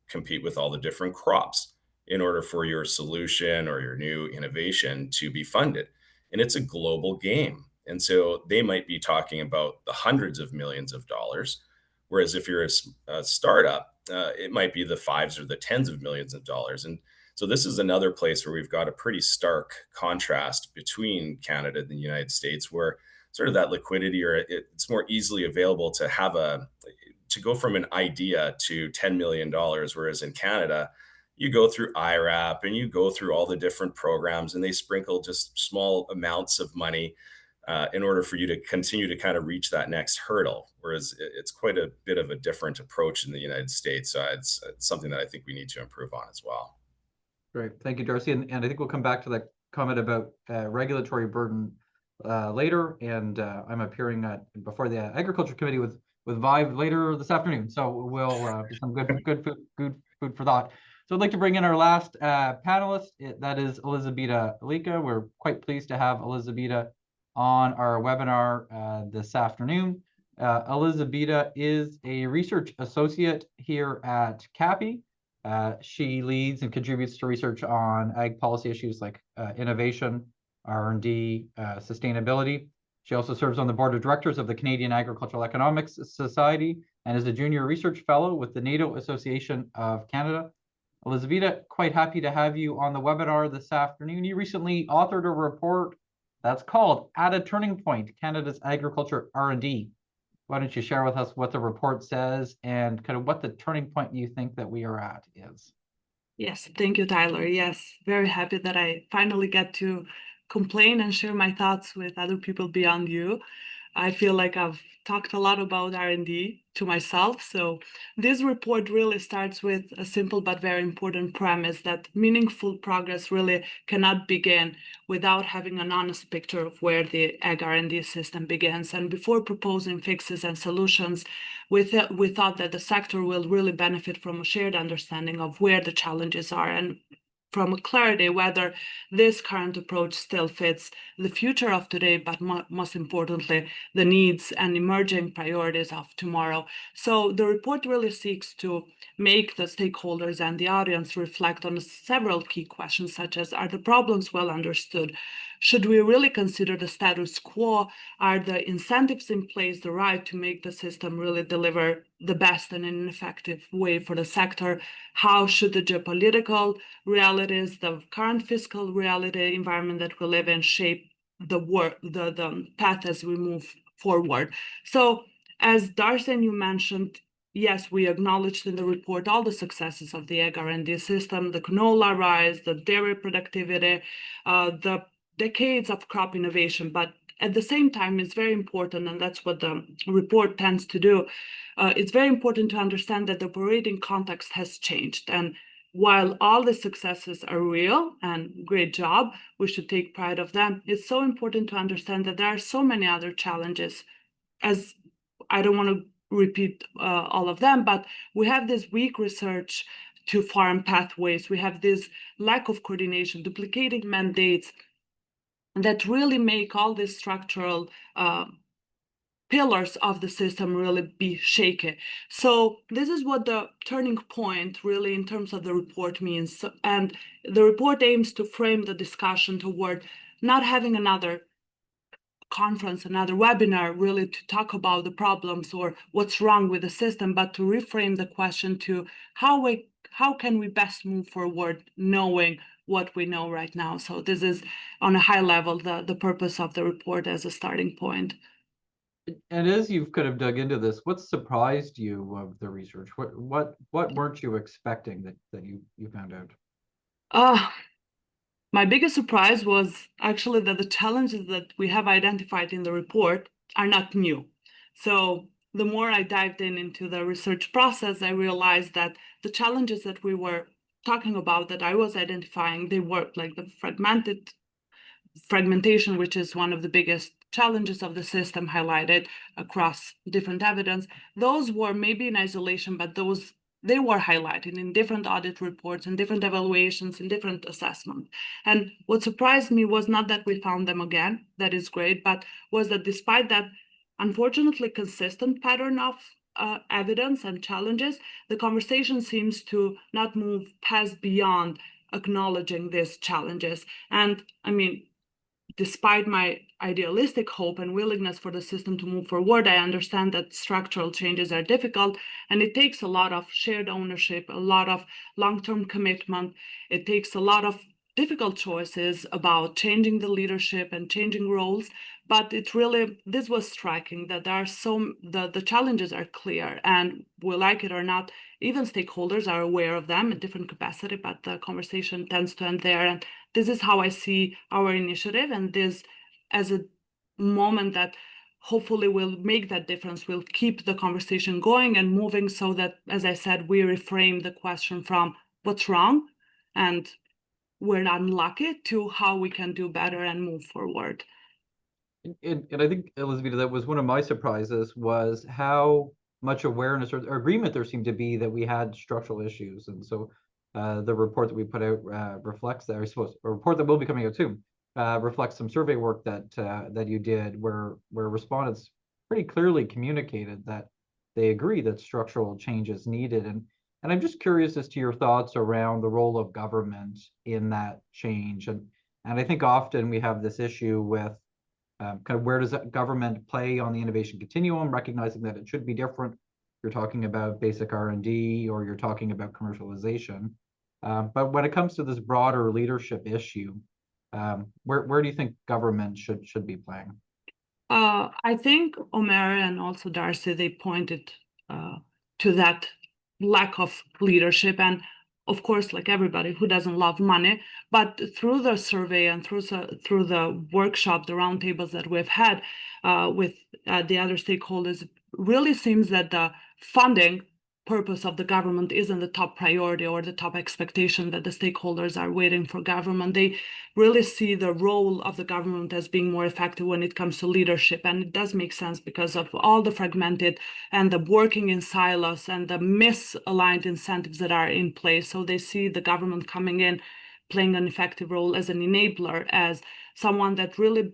S6: compete with all the different crops in order for your solution or your new innovation to be funded. And it's a global game. And so they might be talking about the hundreds of millions of dollars. Whereas if you're a startup, it might be the fives or the tens of millions of dollars. And so this is another place where we've got a pretty stark contrast between Canada and the United States, where sort of that liquidity or it's more easily available to go from an idea to $10 million. Whereas in Canada, you go through IRAP and you go through all the different programs and they sprinkle just small amounts of money in order for you to continue to kind of reach that next hurdle. Whereas it's quite a bit of a different approach in the United States. So it's something that I think we need to improve on as well.
S1: Great. Thank you, Darcy. And I think we'll come back to that comment about regulatory burden later. And I'm appearing before the Agriculture Committee with Vive later this afternoon. So we'll some good food for thought. So I'd like to bring in our last panelist. That is Elisabeta Lika. We're quite pleased to have Elisabeta on our webinar this afternoon. Elisabeta is a research associate here at CAPI. She leads and contributes to research on ag policy issues like innovation, R&D, sustainability. She also serves on the board of directors of the Canadian Agricultural Economics Society and is a junior research fellow with the NATO Association of Canada. Elisabeta, quite happy to have you on the webinar this afternoon. You recently authored a report that's called At a Turning Point, Canada's Agriculture R&D. Why don't you share with us what the report says and kind of what the turning point you think that we are at is?
S5: Yes, thank you, Tyler. Yes, very happy that I finally get to complain and share my thoughts with other people beyond you. I feel like I've talked a lot about R&D to myself. So this report really starts with a simple but very important premise that meaningful progress really cannot begin without having an honest picture of where the ag R&D system begins. And before proposing fixes and solutions, we thought that the sector will really benefit from a shared understanding of where the challenges are and from clarity whether this current approach still fits the future of today, but most importantly, the needs and emerging priorities of tomorrow. So the report really seeks to make the stakeholders and the audience reflect on several key questions, such as, are the problems well understood? should we really consider the status quo? Are the incentives in place the right to make the system really deliver the best and in an effective way for the sector? How should the geopolitical realities, the current fiscal reality environment that we live in shape the path as we move forward? So as Darcy and you mentioned, yes, we acknowledged in the report all the successes of the egg R&D system, the canola rise, the dairy productivity, the decades of crop innovation. But at the same time, it's very important, and that's what the report tends to do. It's very important to understand that the operating context has changed. And while all the successes are real and great job, we should take pride of them. It's so important to understand that there are so many other challenges. As I don't want to repeat all of them, but we have this weak research to farm pathways. We have this lack of coordination, duplicating mandates that really make all these structural pillars of the system really be shaky. So this is what the turning point really in terms of the report means. And the report aims to frame the discussion toward not having another conference, another webinar really to talk about the problems or what's wrong with the system, but to reframe the question to how can we best move forward knowing what we know right now. So this is on a high level the purpose of the report as a starting point.
S1: And as you've kind of dug into this, what surprised you of the research? What weren't you expecting that you found out?
S5: My biggest surprise was actually that the challenges that we have identified in the report are not new. So the more I dived into the research process, I realized that the challenges that we were talking about, that I was identifying, they were like the fragmentation, which is one of the biggest challenges of the system highlighted across different evidence. Those were maybe in isolation, but they were highlighted in different audit reports and different evaluations and different assessments. And what surprised me was not that we found them again, that is great, but was that despite that unfortunately consistent pattern of evidence and challenges, the conversation seems to not move past beyond acknowledging these challenges. And I mean, despite my idealistic hope and willingness for the system to move forward, I understand that structural changes are difficult and it takes a lot of shared ownership, a lot of long-term commitment. It takes a lot of difficult choices about changing the leadership and changing roles. But this was striking that there are the challenges are clear, and we like it or not, even stakeholders are aware of them in different capacity, but the conversation tends to end there. And this is how I see our initiative, and this as a moment that hopefully will make that difference, will keep the conversation going and moving so that, as I said, we reframe the question from what's wrong and we're not unlucky to how we can do better and move forward.
S1: And I think, Elisabeta, that was one of my surprises, was how much awareness or agreement there seemed to be that we had structural issues. And so the report that we put out reflects that, I suppose, a report that will be coming out soon reflects some survey work that you did where respondents pretty clearly communicated that they agree that structural change is needed. And I'm just curious as to your thoughts around the role of government in that change. And I think often we have this issue with kind of where does government play on the innovation continuum, recognizing that it should be different. You're talking about basic R&D or you're talking about commercialization. But when it comes to this broader leadership issue, where do you think government should be playing?
S5: I think Omer and also Darcy, they pointed to that lack of leadership. And of course, like everybody, who doesn't love money? But through the survey and through the workshop, the roundtables that we've had with the other stakeholders, it really seems that the funding purpose of the government isn't the top priority or the top expectation that the stakeholders are waiting for government. They really see the role of the government as being more effective when it comes to leadership. And it does make sense because of all the fragmented and the working in silos and the misaligned incentives that are in place. So they see the government coming in, playing an effective role as an enabler, as someone that really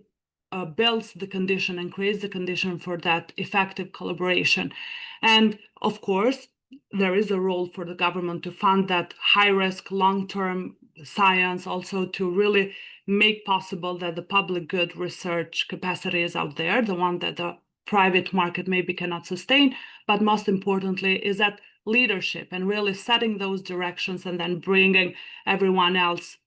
S5: builds the condition and creates the condition for that effective collaboration. And of course, there is a role for the government to fund that high-risk, long-term science, also to really make possible that the public good research capacity is out there, the one that the private market maybe cannot sustain, but most importantly is that leadership and really setting those directions and then bringing everyone else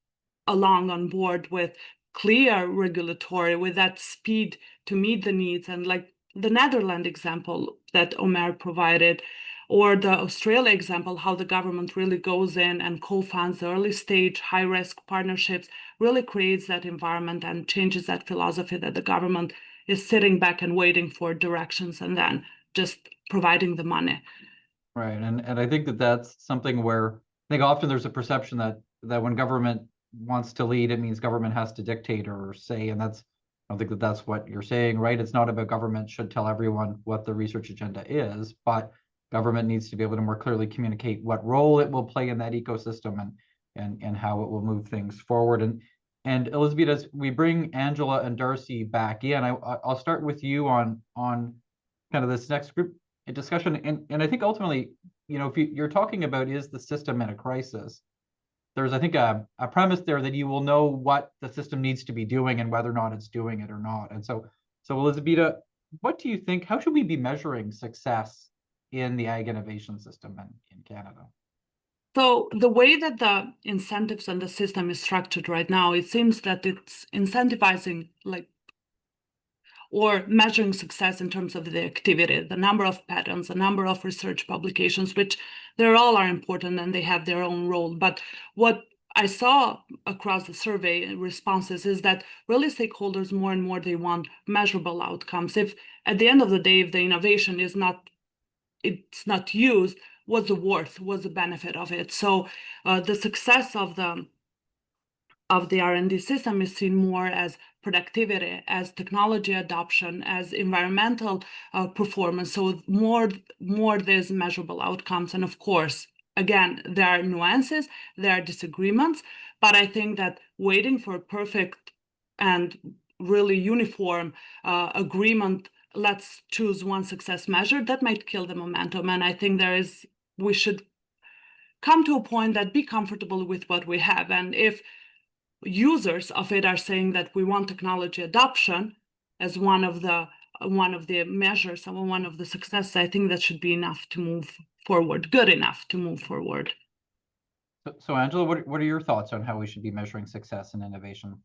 S5: along on board with clear regulatory, with that speed to meet the needs. And like the Netherlands example that Omer provided, or the Australia example, how the government really goes in and co-funds early stage, high risk partnerships, really creates that environment and changes that philosophy that the government is sitting back and waiting for directions and then just providing the money.
S1: Right, and I think that that's something where I think often there's a perception that when government wants to lead, it means government has to dictate or say, and I don't think that that's what you're saying, right? It's not about government should tell everyone what the research agenda is, but government needs to be able to more clearly communicate what role it will play in that ecosystem and how it will move things forward. And Elisabeta, as we bring Angela and Darcy back in, I'll start with you on kind of this next group discussion. And I think ultimately, if you're talking about is the system in a crisis, there's, I think, a premise there that you will know what the system needs to be doing and whether or not it's doing it or not. And so Elisabeta, what do you think, how should we be measuring success in the ag innovation system in Canada?
S5: So the way that the incentives and the system is structured right now, it seems that it's incentivizing or measuring success in terms of the activity, the number of patents, the number of research publications, which they all are important and they have their own role. But what I saw across the survey responses is that really stakeholders more and more, they want measurable outcomes. If at the end of the day, if the innovation is it's not used, what's the worth, what's the benefit of it? So the success of the R&D system is seen more as productivity, as technology adoption, as environmental performance. So more there's measurable outcomes. And of course, again, there are nuances, there are disagreements, but I think that waiting for a perfect and really uniform agreement, let's choose one success measure, that might kill the momentum. And I think we should come to a point that be comfortable with what we have. And if users of it are saying that we want technology adoption as one of the measures, one of the successes, I think that should be enough to move forward, good enough to move forward.
S1: So Angela, what are your thoughts on how we should be measuring success in innovation?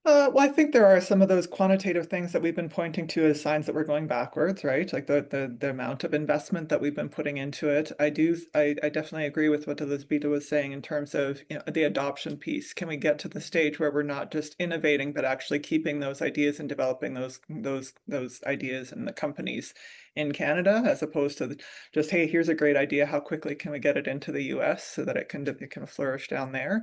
S4: Well, I think there are some of those quantitative things that we've been pointing to as signs that we're going backwards, right? Like the amount of investment that we've been putting into it. I definitely agree with what Elisabeta was saying in terms of the adoption piece. Can we get to the stage where we're not just innovating, but actually keeping those ideas and developing those ideas in the companies in Canada, as opposed to just, hey, here's a great idea. How quickly can we get it into the US so that it can flourish down there?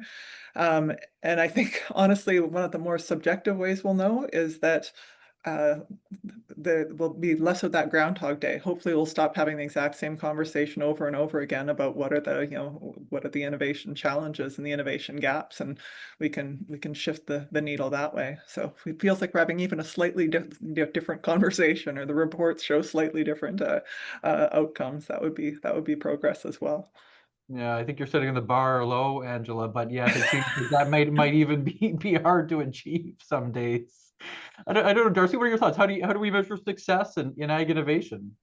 S4: And I think, honestly, one of the more subjective ways we'll know is that there will be less of that Groundhog Day. Hopefully, we'll stop having the exact same conversation over and over again about what are the innovation challenges and the innovation gaps, and we can shift the needle that way. So if it feels like we're having even a slightly different conversation, or the reports show slightly different outcomes, that would be progress as well.
S1: Yeah, I think you're setting the bar low, Angela, but yes, it seems that might even be hard to achieve some days. I don't know, Darcy, what are your thoughts? How do we measure success in ag innovation?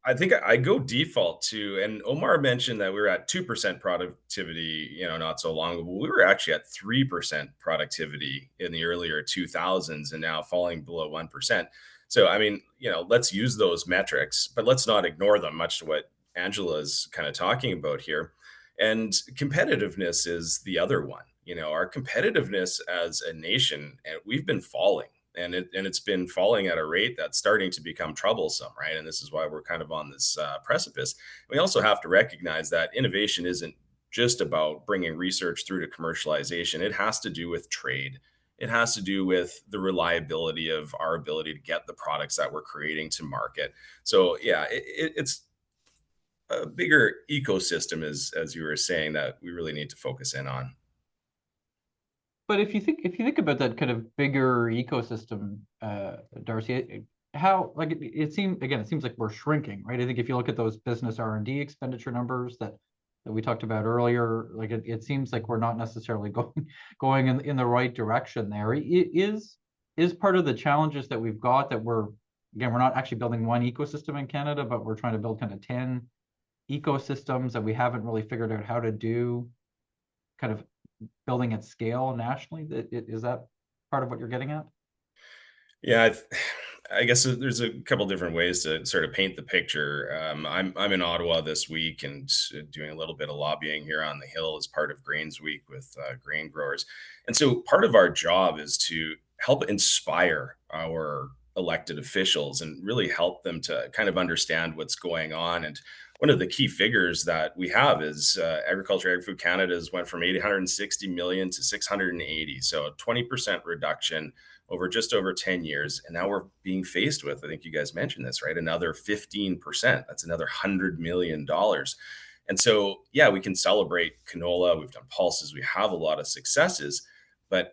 S6: I think I go default to, and Omar mentioned that we were at 2% productivity, not so long ago. We were actually at 3% productivity in the earlier 2000s, and now falling below 1%. So, I mean, let's use those metrics, but let's not ignore them, much to what Angela's kind of talking about here. And competitiveness is the other one. Our competitiveness as a nation, and we've been falling. And it's been falling at a rate that's starting to become troublesome, right? And this is why we're kind of on this precipice. We also have to recognize that innovation isn't just about bringing research through to commercialization. It has to do with trade. It has to do with the reliability of our ability to get the products that we're creating to market. So yeah, it's a bigger ecosystem, as you were saying, that we really need to focus in on.
S1: But if you think about that kind of bigger ecosystem, Darcy, how it seems like we're shrinking, right? I think if you look at those business R&D expenditure numbers that that we talked about earlier, like it seems like we're not necessarily going in the right direction there. Is part of the challenges that we've got that we're not actually building one ecosystem in Canada, but we're trying to build kind of 10 ecosystems that we haven't really figured out how to do, kind of building at scale nationally. Is that part of what you're getting at?
S6: Yeah, I guess there's a couple different ways to sort of paint the picture. I'm in Ottawa this week and doing a little bit of lobbying here on the Hill as part of Grains Week with grain growers. And so part of our job is to help inspire our elected officials and really help them to kind of understand what's going on. And one of the key figures that we have is Agriculture Agri-Food Canada's went from 860 million to 680. So a 20% reduction over just over 10 years. And now we're being faced with, I think you guys mentioned this, right? Another 15%. That's another $100 million. And so, yeah, we can celebrate canola. We've done pulses. We have a lot of successes. But,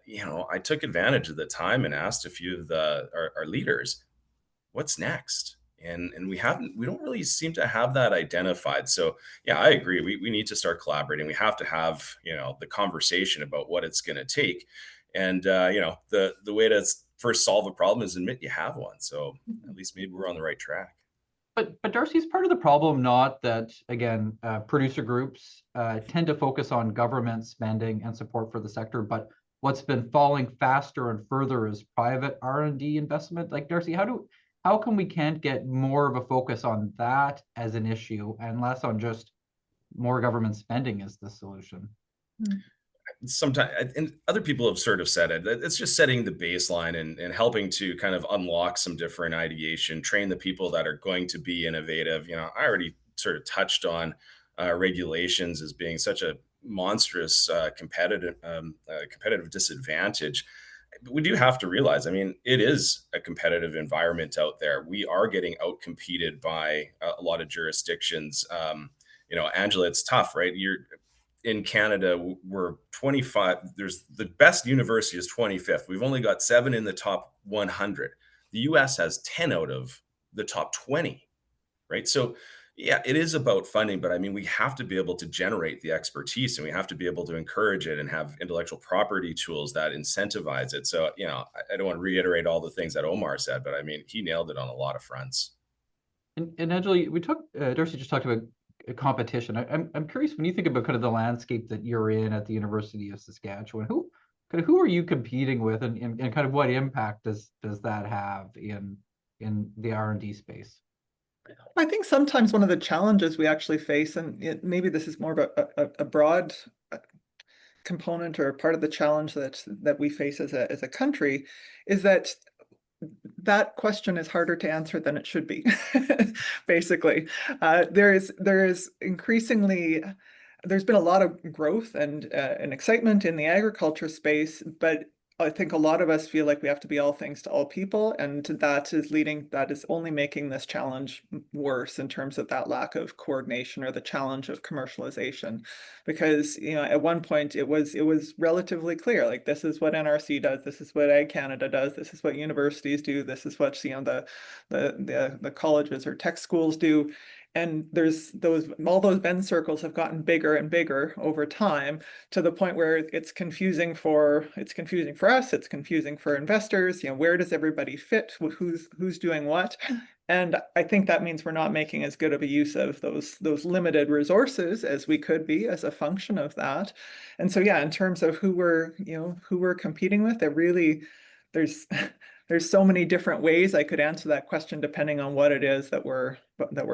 S6: I took advantage of the time and asked a few of our leaders, what's next? And we don't really seem to have that identified. So yeah, I agree. We need to start collaborating. We have to have, the conversation about what it's going to take. And, the way to first solve a problem is admit you have one. So at least maybe we're on the right track.
S1: But Darcy, is part of the problem not that, again, producer groups tend to focus on government spending and support for the sector, but what's been falling faster and further is private R&D investment? Like, Darcy, how come we can't get more of a focus on that as an issue and less on just more government spending as the solution?
S6: Sometimes, and other people have sort of said it, it's just setting the baseline and helping to kind of unlock some different ideation, train the people that are going to be innovative. I already sort of touched on regulations as being such a monstrous competitive disadvantage. But we do have to realize, it is a competitive environment out there. We are getting outcompeted by a lot of jurisdictions. Angela, it's tough, right? In Canada, we're 25. There's the best university is 25th. We've only got 7 in the top 100. The US has 10 out of the top 20, right? So yeah, it is about funding, but we have to be able to generate the expertise and we have to be able to encourage it and have intellectual property tools that incentivize it. So, I don't want to reiterate all the things that Omar said, but he nailed it on a lot of fronts.
S1: And Angela, Darcy just talked about competition. I'm curious, when you think about kind of the landscape that you're in at the University of Saskatchewan, who are you competing with, and kind of what impact does that have in the R&D space?
S4: I think sometimes one of the challenges we actually face, and maybe this is more of a broad component or part of the challenge that we face as a country, is that question is harder to answer than it should be. Basically, there's been a lot of growth and excitement in the agriculture space, but I think a lot of us feel like we have to be all things to all people, and that is only making this challenge worse in terms of that lack of coordination or the challenge of commercialization. Because at one point it was relatively clear, like, this is what NRC does, this is what Ag Canada does, this is what universities do, this is what the colleges or tech schools do. And all those Venn circles have gotten bigger and bigger over time, to the point where it's confusing for us, it's confusing for investors. Where does everybody fit? Who's doing what? And I think that means we're not making as good of a use of those limited resources as we could be as a function of that. And so, yeah, in terms of who we're competing with, there's so many different ways I could answer that question depending on what it is that we're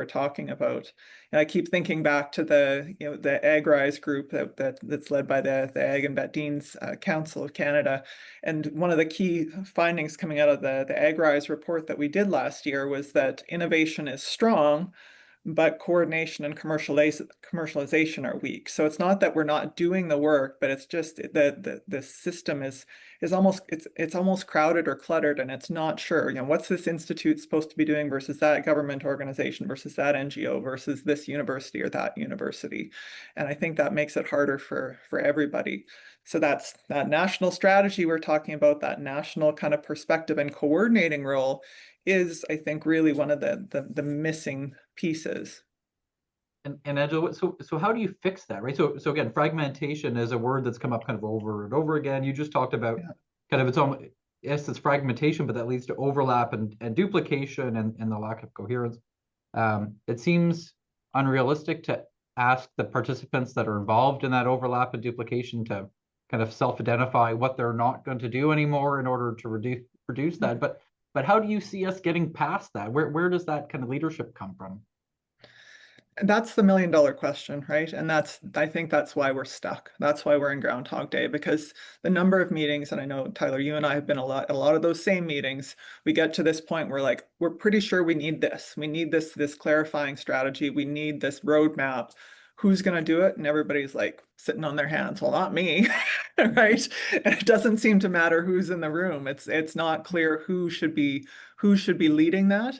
S4: talking about. And I keep thinking back to the Agri group that's led by the Ag and Vet Deans Council of Canada. And one of the key findings coming out of the Agri report that we did last year was that innovation is strong, but coordination and commercialization are weak. So it's not that we're not doing the work, but it's just the system is almost crowded or cluttered, and it's not sure, what's this institute supposed to be doing versus that government organization versus that NGO versus this university or that university. And I think that makes it harder for everybody. So that's that national strategy we're talking about, that national kind of perspective and coordinating role is, I think, really one of the missing pieces.
S1: And Angela, so how do you fix that, right? So again, fragmentation is a word that's come up kind of over and over again. You just talked about kind of its own, yes, it's fragmentation, but that leads to overlap and duplication and the lack of coherence. It seems unrealistic to ask the participants that are involved in that overlap and duplication to kind of self-identify what they're not going to do anymore in order to reduce that. But how do you see us getting past that? Where does that kind of leadership come from?
S4: That's the $1 million question, right? And I think that's why we're stuck. That's why we're in Groundhog Day, because the number of meetings, and I know, Tyler, you and I have been a lot of those same meetings, we get to this point where like, we're pretty sure we need this. We need this clarifying strategy. We need this roadmap. Who's going to do it? And everybody's like sitting on their hands. Well, not me, right? And it doesn't seem to matter who's in the room. It's not clear who should be leading that,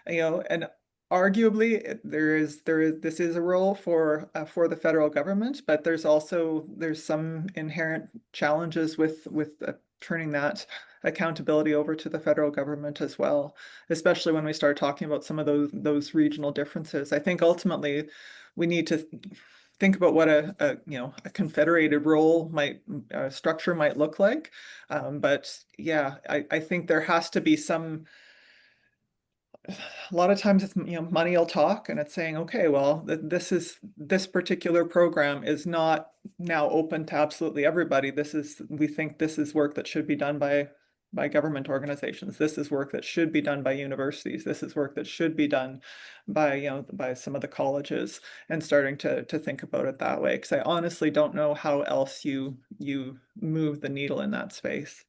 S4: and arguably, this is a role for the federal government, but there's some inherent challenges with turning that accountability over to the federal government as well, especially when we start talking about some of those regional differences. I think ultimately we need to think about what a confederated role structure might look like. But yeah, I think there has to be some. A lot of times it's money will talk, and it's saying, okay, well, this particular program is not now open to absolutely everybody. We think this is work that should be done by government organizations. This is work that should be done by universities. This is work that should be done by by some of the colleges, and starting to think about it that way, because I honestly don't know how else you move the needle in that space.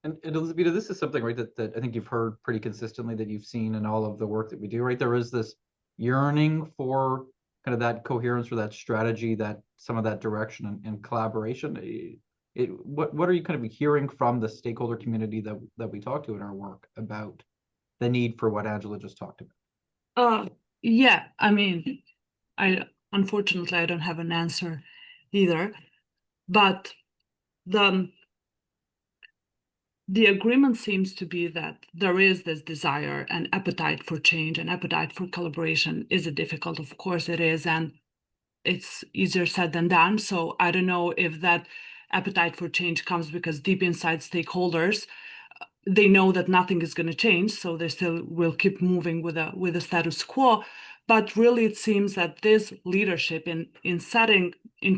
S1: And Elisabeta, this is something, right, that I think you've heard pretty consistently, that you've seen in all of the work that we do, right? There is this yearning for kind of that coherence or that strategy, that some of that direction and collaboration. What are you kind of hearing from the stakeholder community that we talk to in our work about the need for what Angela just talked about?
S5: Yeah, I mean, unfortunately I don't have an answer either, but the agreement seems to be that there is this desire and appetite for change, and appetite for collaboration. Is it difficult? Of course it is, and it's easier said than done. So I don't know if that appetite for change comes because deep inside stakeholders, they know that nothing is going to change, so they still will keep moving with the status quo. But really, it seems that this leadership in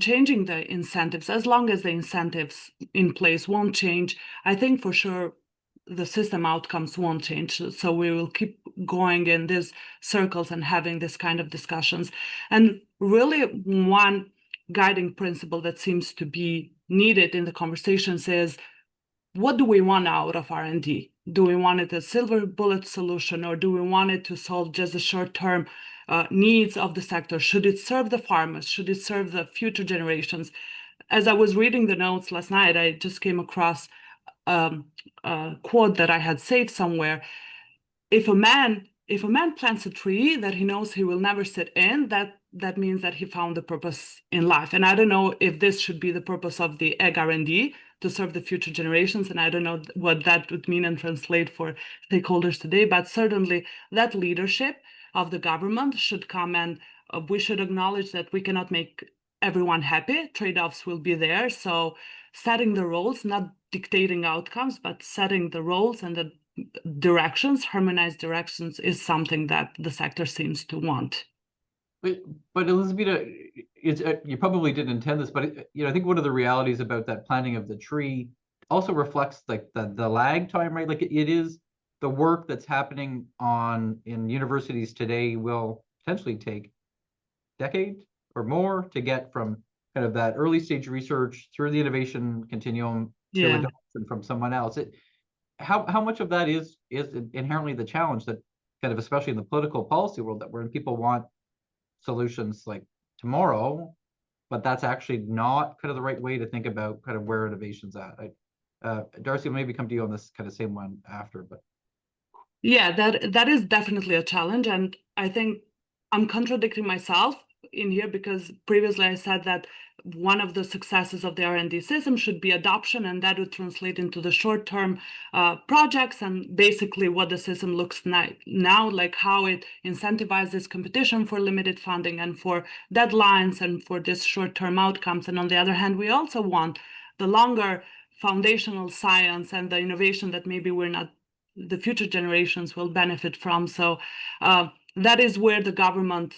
S5: changing the incentives, as long as the incentives in place won't change, I think for sure the system outcomes won't change. So we will keep going in these circles and having this kind of discussions. And really, one guiding principle that seems to be needed in the conversations is, what do we want out of R&D? Do we want it a silver bullet solution, or do we want it to solve just the short-term needs of the sector? Should it serve the farmers? Should it serve the future generations? As I was reading the notes last night, I just came across a quote that I had saved somewhere. If a man plants a tree that he knows he will never sit in, that means that he found the purpose in life. And I don't know if this should be the purpose of the ag R&D, to serve the future generations, and I don't know what that would mean and translate for stakeholders today, but certainly that leadership of the government should come, and we should acknowledge that we cannot make everyone happy. Trade-offs will be there. So setting the roles, not dictating outcomes, but setting the roles and the directions, harmonized directions, is something that the sector seems to want.
S1: But Elisabeta, you probably didn't intend this, but I think one of the realities about that planting of the tree also reflects like the lag time, right? Like it is the work that's happening in universities today will potentially take decades or more to get from kind of that early stage research through the innovation continuum to adoption from someone else. How much of that is inherently the challenge that kind of, especially in the political policy world, that wherein people want solutions like tomorrow, but that's actually not kind of the right way to think about kind of where innovation's at. Darcy, will maybe come to you on this kind of same one after, but
S5: yeah, that is definitely a challenge, and I think I'm contradicting myself in here, because previously I said that one of the successes of the R&D system should be adoption, and that would translate into the short-term projects and basically what the system looks now, like how it incentivizes competition for limited funding and for deadlines and for this short-term outcomes. And on the other hand, we also want the longer foundational science and the innovation that maybe the future generations will benefit from. So that is where the government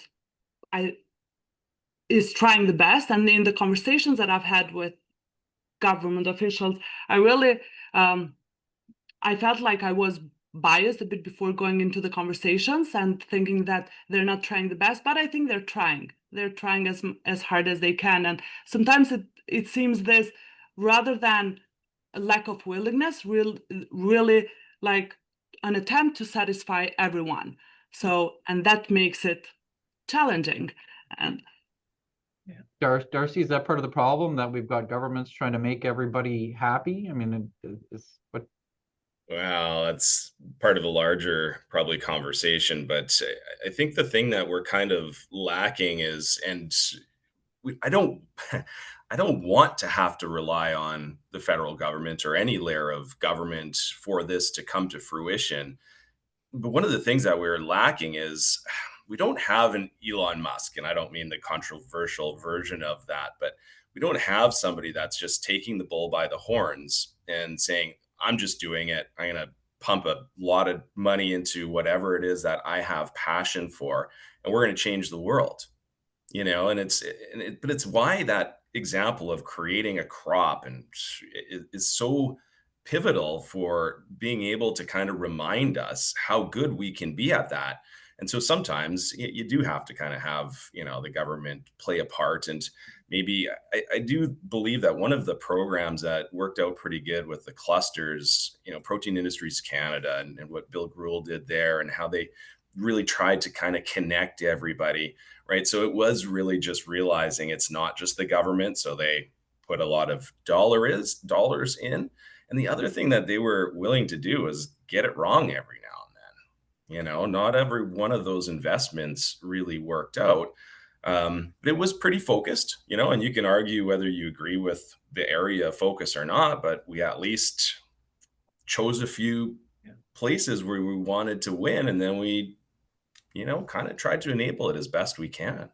S5: is trying the best. And in the conversations that I've had with government officials, I really, I felt like I was biased a bit before going into the conversations and thinking that they're not trying the best, but I think they're trying. They're trying as hard as they can. And sometimes it seems this, rather than a lack of willingness, really like an attempt to satisfy everyone. So, and that makes it challenging. And
S1: Darcy, is that part of the problem, that we've got governments trying to make everybody happy? I mean, is what?
S6: Well, that's part of a larger probably conversation, but I think the thing that we're kind of lacking is, I don't I don't want to have to rely on the federal government or any layer of government for this to come to fruition. But one of the things that we're lacking is we don't have an Elon Musk, and I don't mean the controversial version of that, but we don't have somebody that's just taking the bull by the horns and saying, I'm just doing it. I'm going to pump a lot of money into whatever it is that I have passion for, and we're going to change the world. And but it's why that example of creating a crop and is so pivotal for being able to kind of remind us how good we can be at that. And so sometimes you do have to kind of have, the government play a part. And maybe I do believe that one of the programs that worked out pretty good with the clusters, Protein Industries Canada and what Bill Grewal did there and how they really tried to kind of connect everybody, right? So it was really just realizing it's not just the government. So they put a lot of dollars in. And the other thing that they were willing to do is get it wrong every now and then. Not every one of those investments really worked out. But it was pretty focused, and you can argue whether you agree with the area of focus or not, but we at least chose a few places where we wanted to win. And then we, kind of tried to enable it as best we can.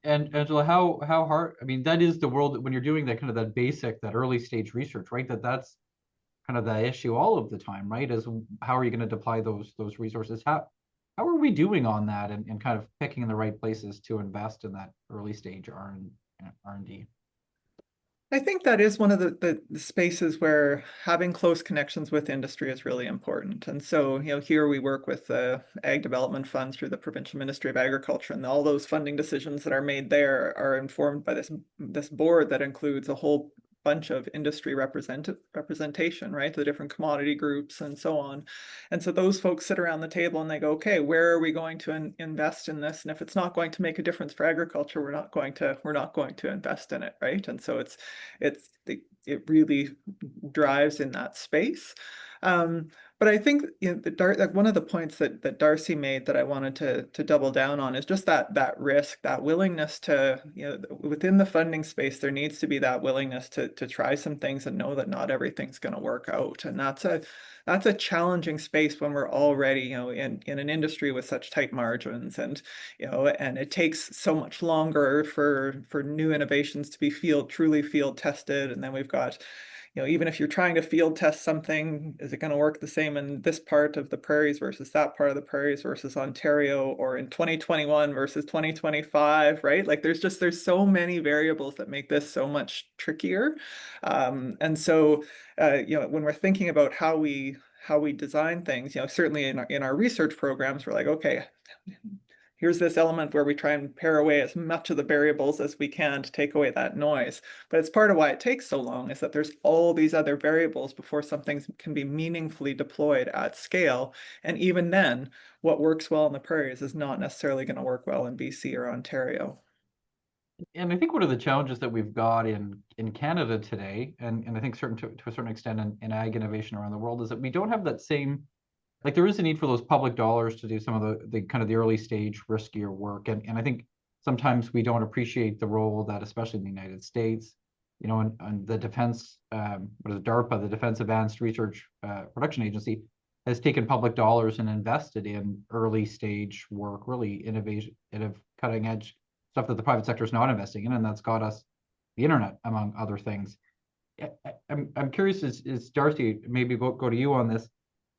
S1: And Angela, how hard? I mean, that is the world that when you're doing that kind of that early stage research, right? That's kind of the issue all of the time, right? Is how are you going to deploy those resources? How are we doing on that and kind of picking the right places to invest in that early stage R&D?
S4: I think that is one of the spaces where having close connections with industry is really important. And so, here we work with the Ag Development Fund through the Provincial Ministry of Agriculture, and all those funding decisions that are made there are informed by this board that includes a whole bunch of industry representation, right? The different commodity groups and so on. And so those folks sit around the table and they go, okay, where are we going to invest in this? And if it's not going to make a difference for agriculture, we're not going to invest in it, right? And so it really drives in that space. But I think one of the points that Darcy made that I wanted to double down on is just that risk, that willingness to, within the funding space, there needs to be that willingness to try some things and know that not everything's going to work out. And that's a challenging space when we're already, in an industry with such tight margins, and and it takes so much longer for new innovations to be truly field tested. And then we've got, even if you're trying to field test something, is it going to work the same in this part of the prairies versus that part of the prairies versus Ontario, or in 2021 versus 2025, right? Like there's so many variables that make this so much trickier. And so, when we're thinking about how we design things, certainly in our research programs, we're like, okay, here's this element where we try and pare away as much of the variables as we can to take away that noise. But it's part of why it takes so long, is that there's all these other variables before something can be meaningfully deployed at scale. And even then, what works well in the prairies is not necessarily going to work well in BC or Ontario.
S1: And I think one of the challenges that we've got in Canada today, and I think to a certain extent in ag innovation around the world, is that we don't have that same, like there is a need for those public dollars to do some of the kind of the early stage riskier work. And I think sometimes we don't appreciate the role that, especially in the United States, you know, and the defense, what is it, DARPA, the Defense Advanced Research Production Agency, has taken public dollars and invested in early stage work, really innovation, cutting edge stuff that the private sector is not investing in, and that's got us the internet, among other things. I'm curious, is Darcy, maybe go to you on this.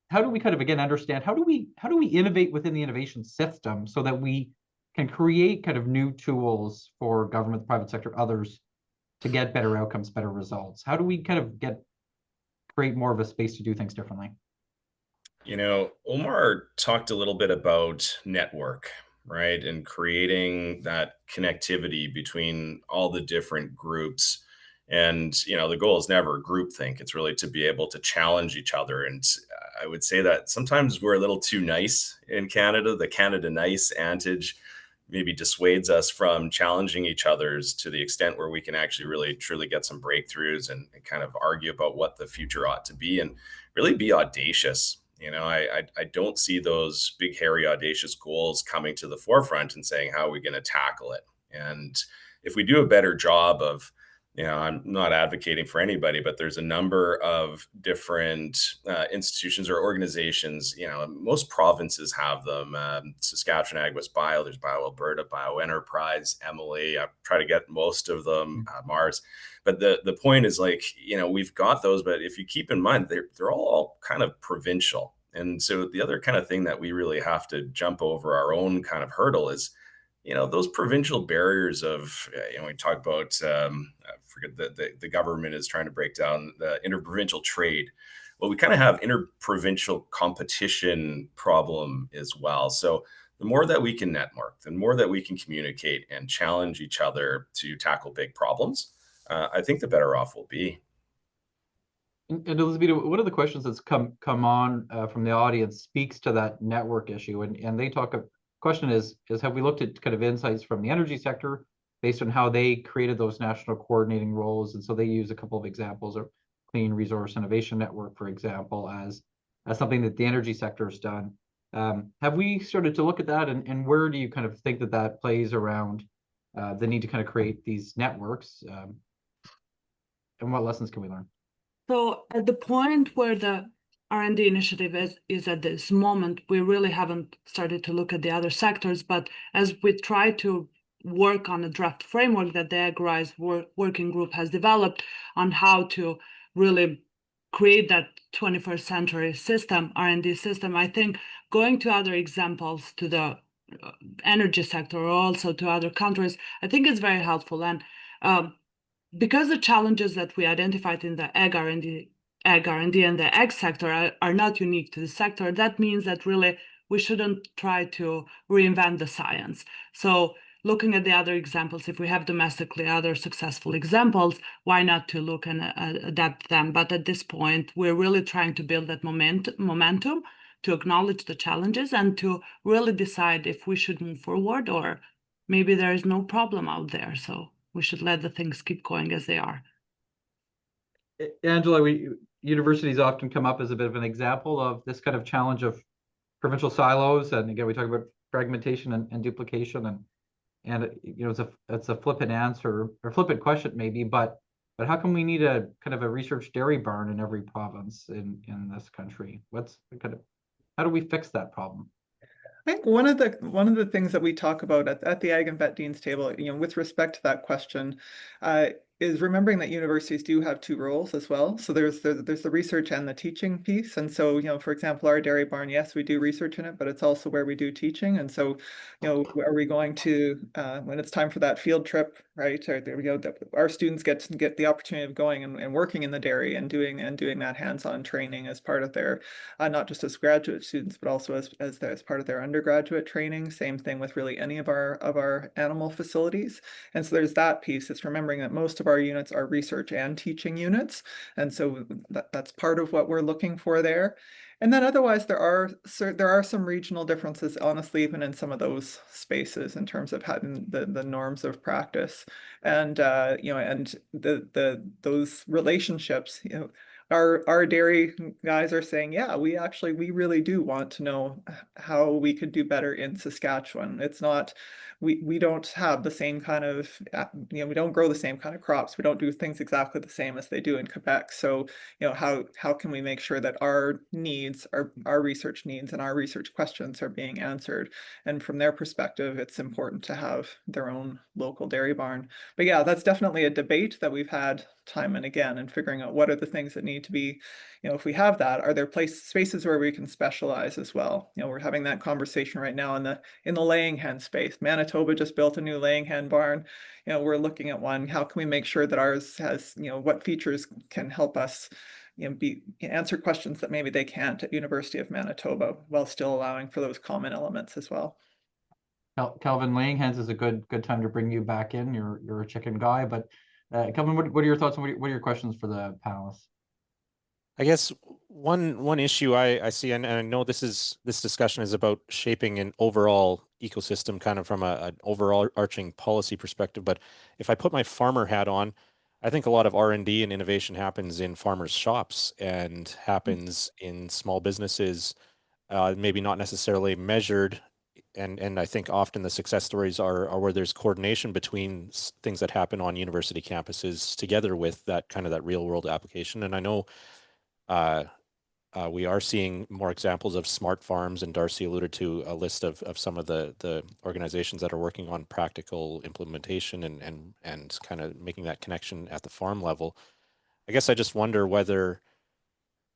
S1: How do we kind of, again, understand, how do we innovate within the innovation system so that we can create kind of new tools for government, private sector, others to get better outcomes, better results? How do we kind of create more of a space to do things differently?
S6: You know, Omar talked a little bit about network, right? And creating that connectivity between all the different groups. And, you know, the goal is never groupthink. It's really to be able to challenge each other. And I would say that sometimes we're a little too nice in Canada. The Canada nice adage maybe dissuades us from challenging each other's to the extent where we can actually really truly get some breakthroughs and kind of argue about what the future ought to be and really be audacious. You know, I don't see those big, hairy, audacious goals coming to the forefront and saying, how are we going to tackle it? And if we do a better job of, you know, I'm not advocating for anybody, but there's a number of different institutions or organizations. You know, most provinces have them. Saskatchewan Ag West Bio, there's Bio Alberta, Bio Enterprise, Emily. I try to get most of them, Mars. But the point is, like, you know, we've got those, but if you keep in mind, they're all kind of provincial. And so the other kind of thing that we really have to jump over our own kind of hurdle is, you know, those provincial barriers of, you know, we talk about, I forget that the government is trying to break down the interprovincial trade. Well, we kind of have interprovincial competition problem as well. So the more that we can network, the more that we can communicate and challenge each other to tackle big problems, I think the better off we'll be.
S1: And Elisabeta, one of the questions that's come on from the audience speaks to that network issue, and they talk. Question is have we looked at kind of insights from the energy sector based on how they created those national coordinating roles? And so they use a couple of examples of Clean Resource Innovation Network, for example, as something that the energy sector has done. Have we started to look at that, and where do you kind of think that plays around the need to kind of create these networks, and what lessons can we learn?
S5: So at the point where the R&D initiative is at this moment, we really haven't started to look at the other sectors, but as we try to work on a draft framework that the Agri-Rise working group has developed on how to really create that 21st century system, R&D system, I think going to other examples, to the energy sector or also to other countries, I think is very helpful. And because the challenges that we identified in the ag R&D and the ag sector are not unique to the sector, that means that really we shouldn't try to reinvent the science. So looking at the other examples, if we have domestically other successful examples, why not to look and adapt them? But at this point, we're really trying to build that momentum to acknowledge the challenges and to really decide if we should move forward or maybe there is no problem out there. So we should let the things keep going as they are.
S1: Angela, universities often come up as a bit of an example of this kind of challenge of provincial silos. And again, we talk about fragmentation and duplication, and you know, it's a flippant answer or flippant question maybe, but how come we need a kind of a research dairy barn in every province in this country? How do we fix that problem?
S4: I think one of the things that we talk about at the Ag and Vet Dean's table, you know, with respect to that question, is remembering that universities do have two roles as well. So there's the research and the teaching piece. And so, you know, for example, our dairy barn, yes, we do research in it, but it's also where we do teaching. And so, you know, are we going to, when it's time for that field trip, right? Or, you know, our students get the opportunity of going and working in the dairy and doing that hands-on training as part of their, not just as graduate students, but also as part of their undergraduate training. Same thing with really any of our animal facilities. And so there's that piece. It's remembering that most of our units are research and teaching units. And so that's part of what we're looking for there. And then otherwise, there are some regional differences, honestly, even in some of those spaces in terms of having the norms of practice, and you know, and those relationships, you know, our dairy guys are saying, yeah, we really do want to know how we could do better in Saskatchewan. It's not, we don't have the same kind of, we don't grow the same kind of crops. We don't do things exactly the same as they do in Quebec. So, how can we make sure that our needs, our research needs and our research questions are being answered? And from their perspective, it's important to have their own local dairy barn. But yeah, that's definitely a debate that we've had time and again, and figuring out what are the things that need to be, if we have that, are there spaces where we can specialize as well? We're having that conversation right now in the laying hen space. Manitoba just built a new laying hen barn. We're looking at one. How can we make sure that ours has, what features can help us, answer questions that maybe they can't at University of Manitoba, while still allowing for those common elements as well.
S1: Calvin, laying hens is a good time to bring you back in. You're a chicken guy, but Calvin, what are your thoughts and what are your questions for the panelists?
S2: I guess one issue I see, and I know this discussion is about shaping an overall ecosystem, kind of from an overall arching policy perspective. But if I put my farmer hat on, I think a lot of R&D and innovation happens in farmers' shops and happens in small businesses, maybe not necessarily measured. And I think often the success stories are where there's coordination between things that happen on university campuses together with that kind of that real world application. And I know we are seeing more examples of smart farms, and Darcy alluded to a list of some of the organizations that are working on practical implementation and kind of making that connection at the farm level. I guess I just wonder whether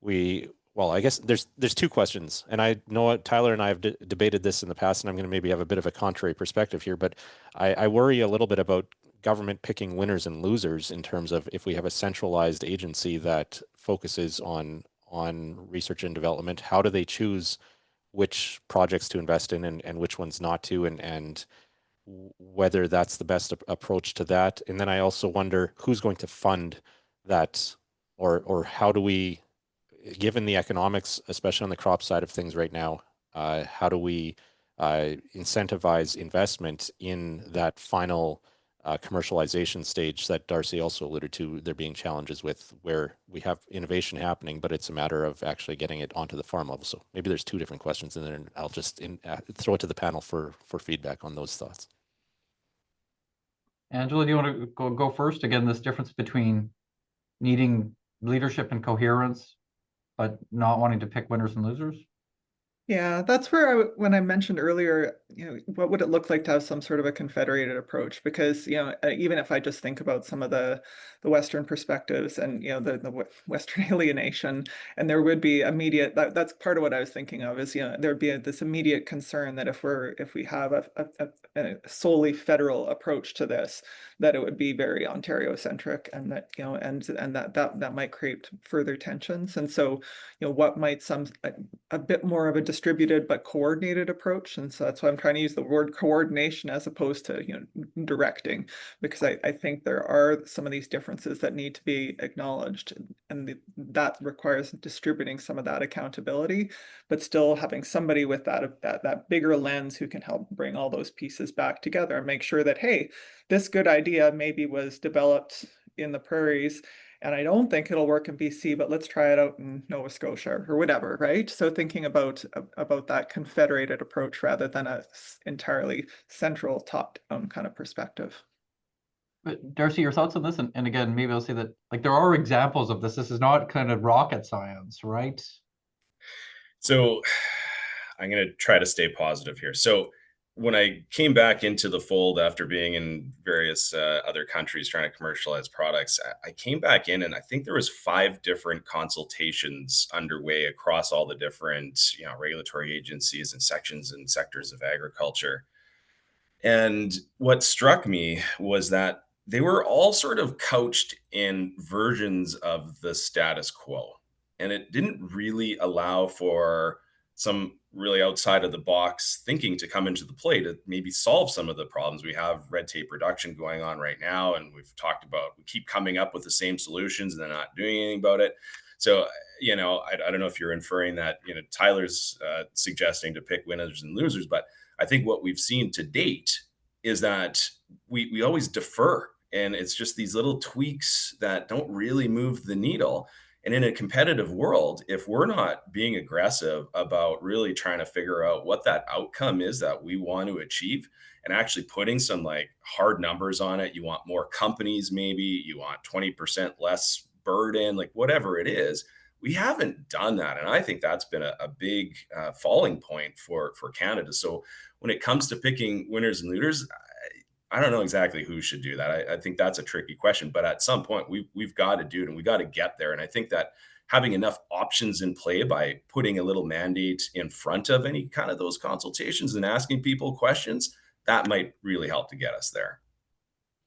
S2: I guess there's two questions, and I know Tyler and I have debated this in the past, and I'm going to maybe have a bit of a contrary perspective here, but I worry a little bit about government picking winners and losers in terms of if we have a centralized agency that focuses on research and development, how do they choose which projects to invest in and which ones not to, and whether that's the best approach to that. And then I also wonder who's going to fund that, or how do we, given the economics, especially on the crop side of things right now, how do we incentivize investment in that final commercialization stage that Darcy also alluded to, there being challenges with, where we have innovation happening, but it's a matter of actually getting it onto the farm level. So maybe there's two different questions in there, and I'll just throw it to the panel for feedback on those thoughts.
S1: Angela, do you want to go first? Again, this difference between needing leadership and coherence, but not wanting to pick winners and losers?
S4: Yeah, that's where when I mentioned earlier, what would it look like to have some sort of a confederated approach? Because, even if I just think about some of the Western perspectives and, the Western alienation, and there would be immediate, that's part of what I was thinking of is, there'd be this immediate concern that if we have a solely federal approach to this, that it would be very Ontario-centric, and that, and that might create further tensions. And so, what might a bit more of a distributed but coordinated approach. And so that's why I'm trying to use the word coordination as opposed to, directing, because I think there are some of these differences that need to be acknowledged, and that requires distributing some of that accountability, but still having somebody with that bigger lens who can help bring all those pieces back together and make sure that, hey, this good idea maybe was developed in the prairies, and I don't think it'll work in BC, but let's try it out in Nova Scotia or whatever, right? So thinking about that confederated approach rather than a entirely central top-down kind of perspective.
S1: But Darcy, your thoughts on this? And again, maybe I'll say that like there are examples of this. This is not kind of rocket science, right?
S6: So I'm going to try to stay positive here. So when I came back into the fold after being in various other countries trying to commercialize products, I came back in, and I think there was 5 different consultations underway across all the different, regulatory agencies and sections and sectors of agriculture. And what struck me was that they were all sort of couched in versions of the status quo. And it didn't really allow for some really outside of the box thinking to come into the play to maybe solve some of the problems. We have red tape reduction going on right now. And we keep coming up with the same solutions and they're not doing anything about it. So, I don't know if you're inferring that, Tyler's suggesting to pick winners and losers, but I think what we've seen to date is that we always defer, and it's just these little tweaks that don't really move the needle. And in a competitive world, if we're not being aggressive about really trying to figure out what that outcome is that we want to achieve and actually putting some like hard numbers on it, you want more companies, maybe you want 20% less burden, like whatever it is, we haven't done that. And I think that's been a big falling point for Canada. So when it comes to picking winners and losers, I don't know exactly who should do that. I think that's a tricky question, but at some point we've got to do it and we got to get there. And I think that having enough options in play by putting a little mandate in front of any kind of those consultations and asking people questions, that might really help to get us there.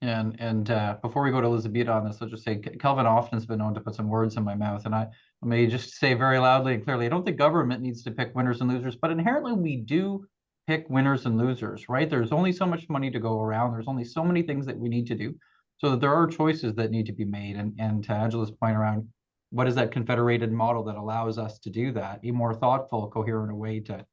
S1: And before we go to Elisabeta on this, I'll just say Kelvin often has been known to put some words in my mouth, and I may just say very loudly and clearly, I don't think government needs to pick winners and losers, but inherently we do pick winners and losers, right? There's only so much money to go around. There's only so many things that we need to do, so that there are choices that need to be made. And to Angela's point around what is that confederated model that allows us to do that, a more thoughtful, coherent way to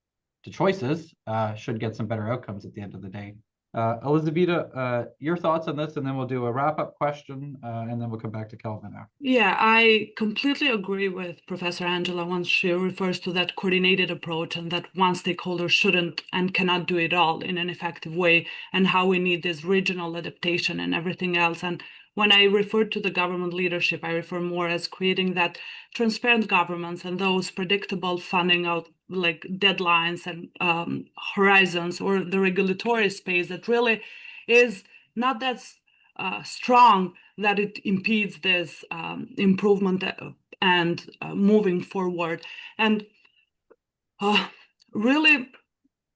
S1: choices should get some better outcomes at the end of the day. Elisabeta, your thoughts on this, and then we'll do a wrap-up question, and then we'll come back to Kelvin after.
S5: Yeah, I completely agree with Professor Angela when she refers to that coordinated approach and that one stakeholder shouldn't and cannot do it all in an effective way, and how we need this regional adaptation and everything else. And when I refer to the government leadership, I refer more as creating that transparent governments and those predictable funding out like deadlines and horizons, or the regulatory space that really is not that strong that it impedes this improvement and moving forward. And really,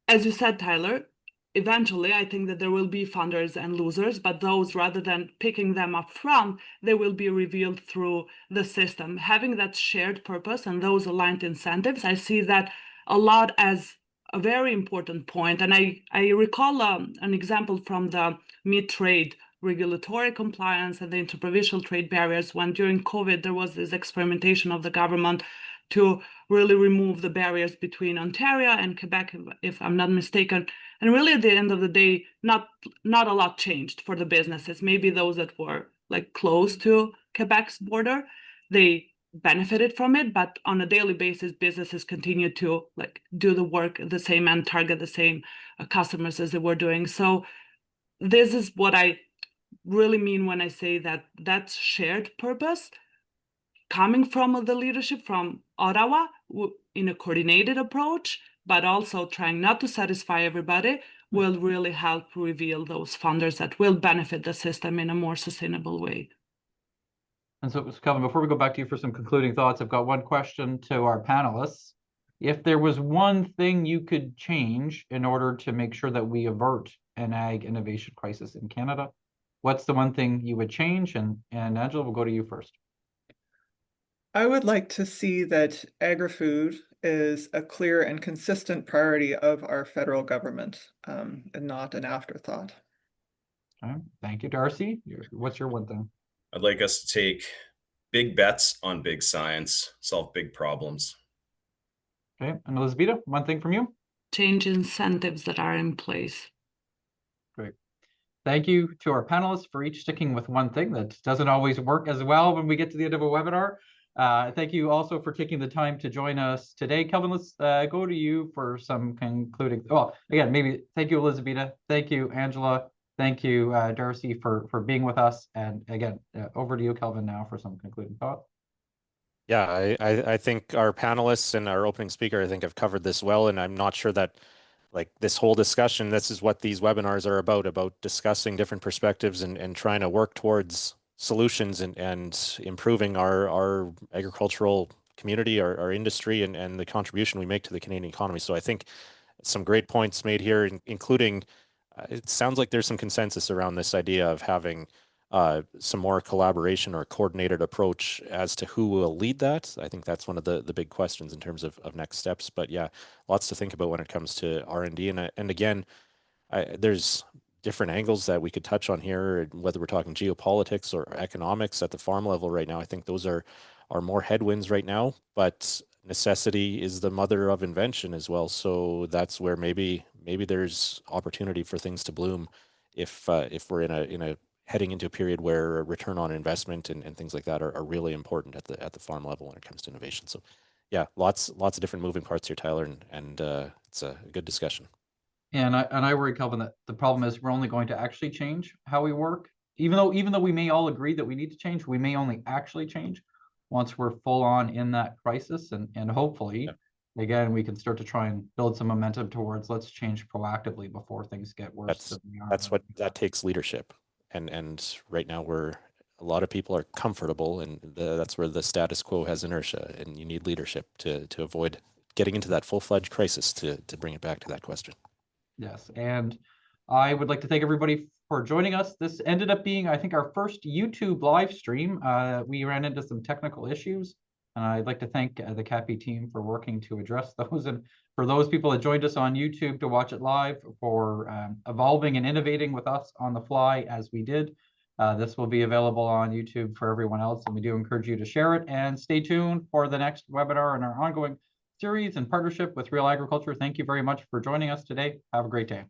S5: as you said, Tyler, eventually I think that there will be funders and losers, but those, rather than picking them up front, they will be revealed through the system. Having that shared purpose and those aligned incentives, I see that a lot as a very important point. And I recall an example from the meat trade regulatory compliance and the interprovincial trade barriers, when during COVID there was this experimentation of the government to really remove the barriers between Ontario and Quebec, if I'm not mistaken. And really at the end of the day, not a lot changed for the businesses. Maybe those that were like close to Quebec's border, they benefited from it, but on a daily basis, businesses continue to like do the work the same and target the same customers as they were doing. So this is what I really mean when I say that that's shared purpose coming from the leadership from Ottawa in a coordinated approach, but also trying not to satisfy everybody, will really help reveal those funders that will benefit the system in a more sustainable way.
S1: And so, Kelvin, before we go back to you for some concluding thoughts, I've got one question to our panelists. If there was one thing you could change in order to make sure that we avert an ag innovation crisis in Canada, what's the one thing you would change? And Angela, we'll go to you first.
S4: I would like to see that agri-food is a clear and consistent priority of our federal government, and not an afterthought.
S1: Okay. Thank you, Darcy. What's your one thing?
S6: I'd like us to take big bets on big science, solve big problems.
S1: Okay. And Elisabeta, one thing from you?
S5: Change incentives that are in place.
S1: Great. Thank you to our panelists for each sticking with one thing. That doesn't always work as well when we get to the end of a webinar. Thank you also for taking the time to join us today. Kelvin, let's go to you for some concluding. Well, again, maybe thank you, Elisabeta. Thank you, Angela. Thank you, Darcy, for being with us. And again, over to you, Kelvin, now for some concluding thoughts.
S2: Yeah, I think our panelists and our opening speaker, I think, have covered this well. And I'm not sure that like this whole discussion, this is what these webinars are about discussing different perspectives and trying to work towards solutions and improving our agricultural community, our industry, and the contribution we make to the Canadian economy. So I think some great points made here, including it sounds like there's some consensus around this idea of having some more collaboration or coordinated approach as to who will lead that. I think that's one of the big questions in terms of next steps. But yeah, lots to think about when it comes to R&D. And again, there's different angles that we could touch on here, whether we're talking geopolitics or economics at the farm level right now. I think those are more headwinds right now, but necessity is the mother of invention as well. So that's where maybe there's opportunity for things to bloom if we're in a heading into a period where return on investment and things like that are really important at the farm level when it comes to innovation. So yeah, lots of different moving parts here, Tyler, and it's a good discussion.
S1: And I worry, Kelvin, that the problem is we're only going to actually change how we work. Even though we may all agree that we need to change, we may only actually change once we're full on in that crisis. And hopefully, again, we can start to try and build some momentum towards let's change proactively before things get worse than they are.
S2: That takes leadership. And right now a lot of people are comfortable, and that's where the status quo has inertia, and you need leadership to avoid getting into that full-fledged crisis to bring it back to that question.
S1: Yes, and I would like to thank everybody for joining us. This ended up being, I think, our first YouTube live stream. We ran into some technical issues, and I'd like to thank the CAPI team for working to address those. And for those people that joined us on YouTube to watch it live, for evolving and innovating with us on the fly as we did. This will be available on YouTube for everyone else, and we do encourage you to share it and stay tuned for the next webinar in our ongoing series in partnership with Real Agriculture. Thank you very much for joining us today. Have a great day.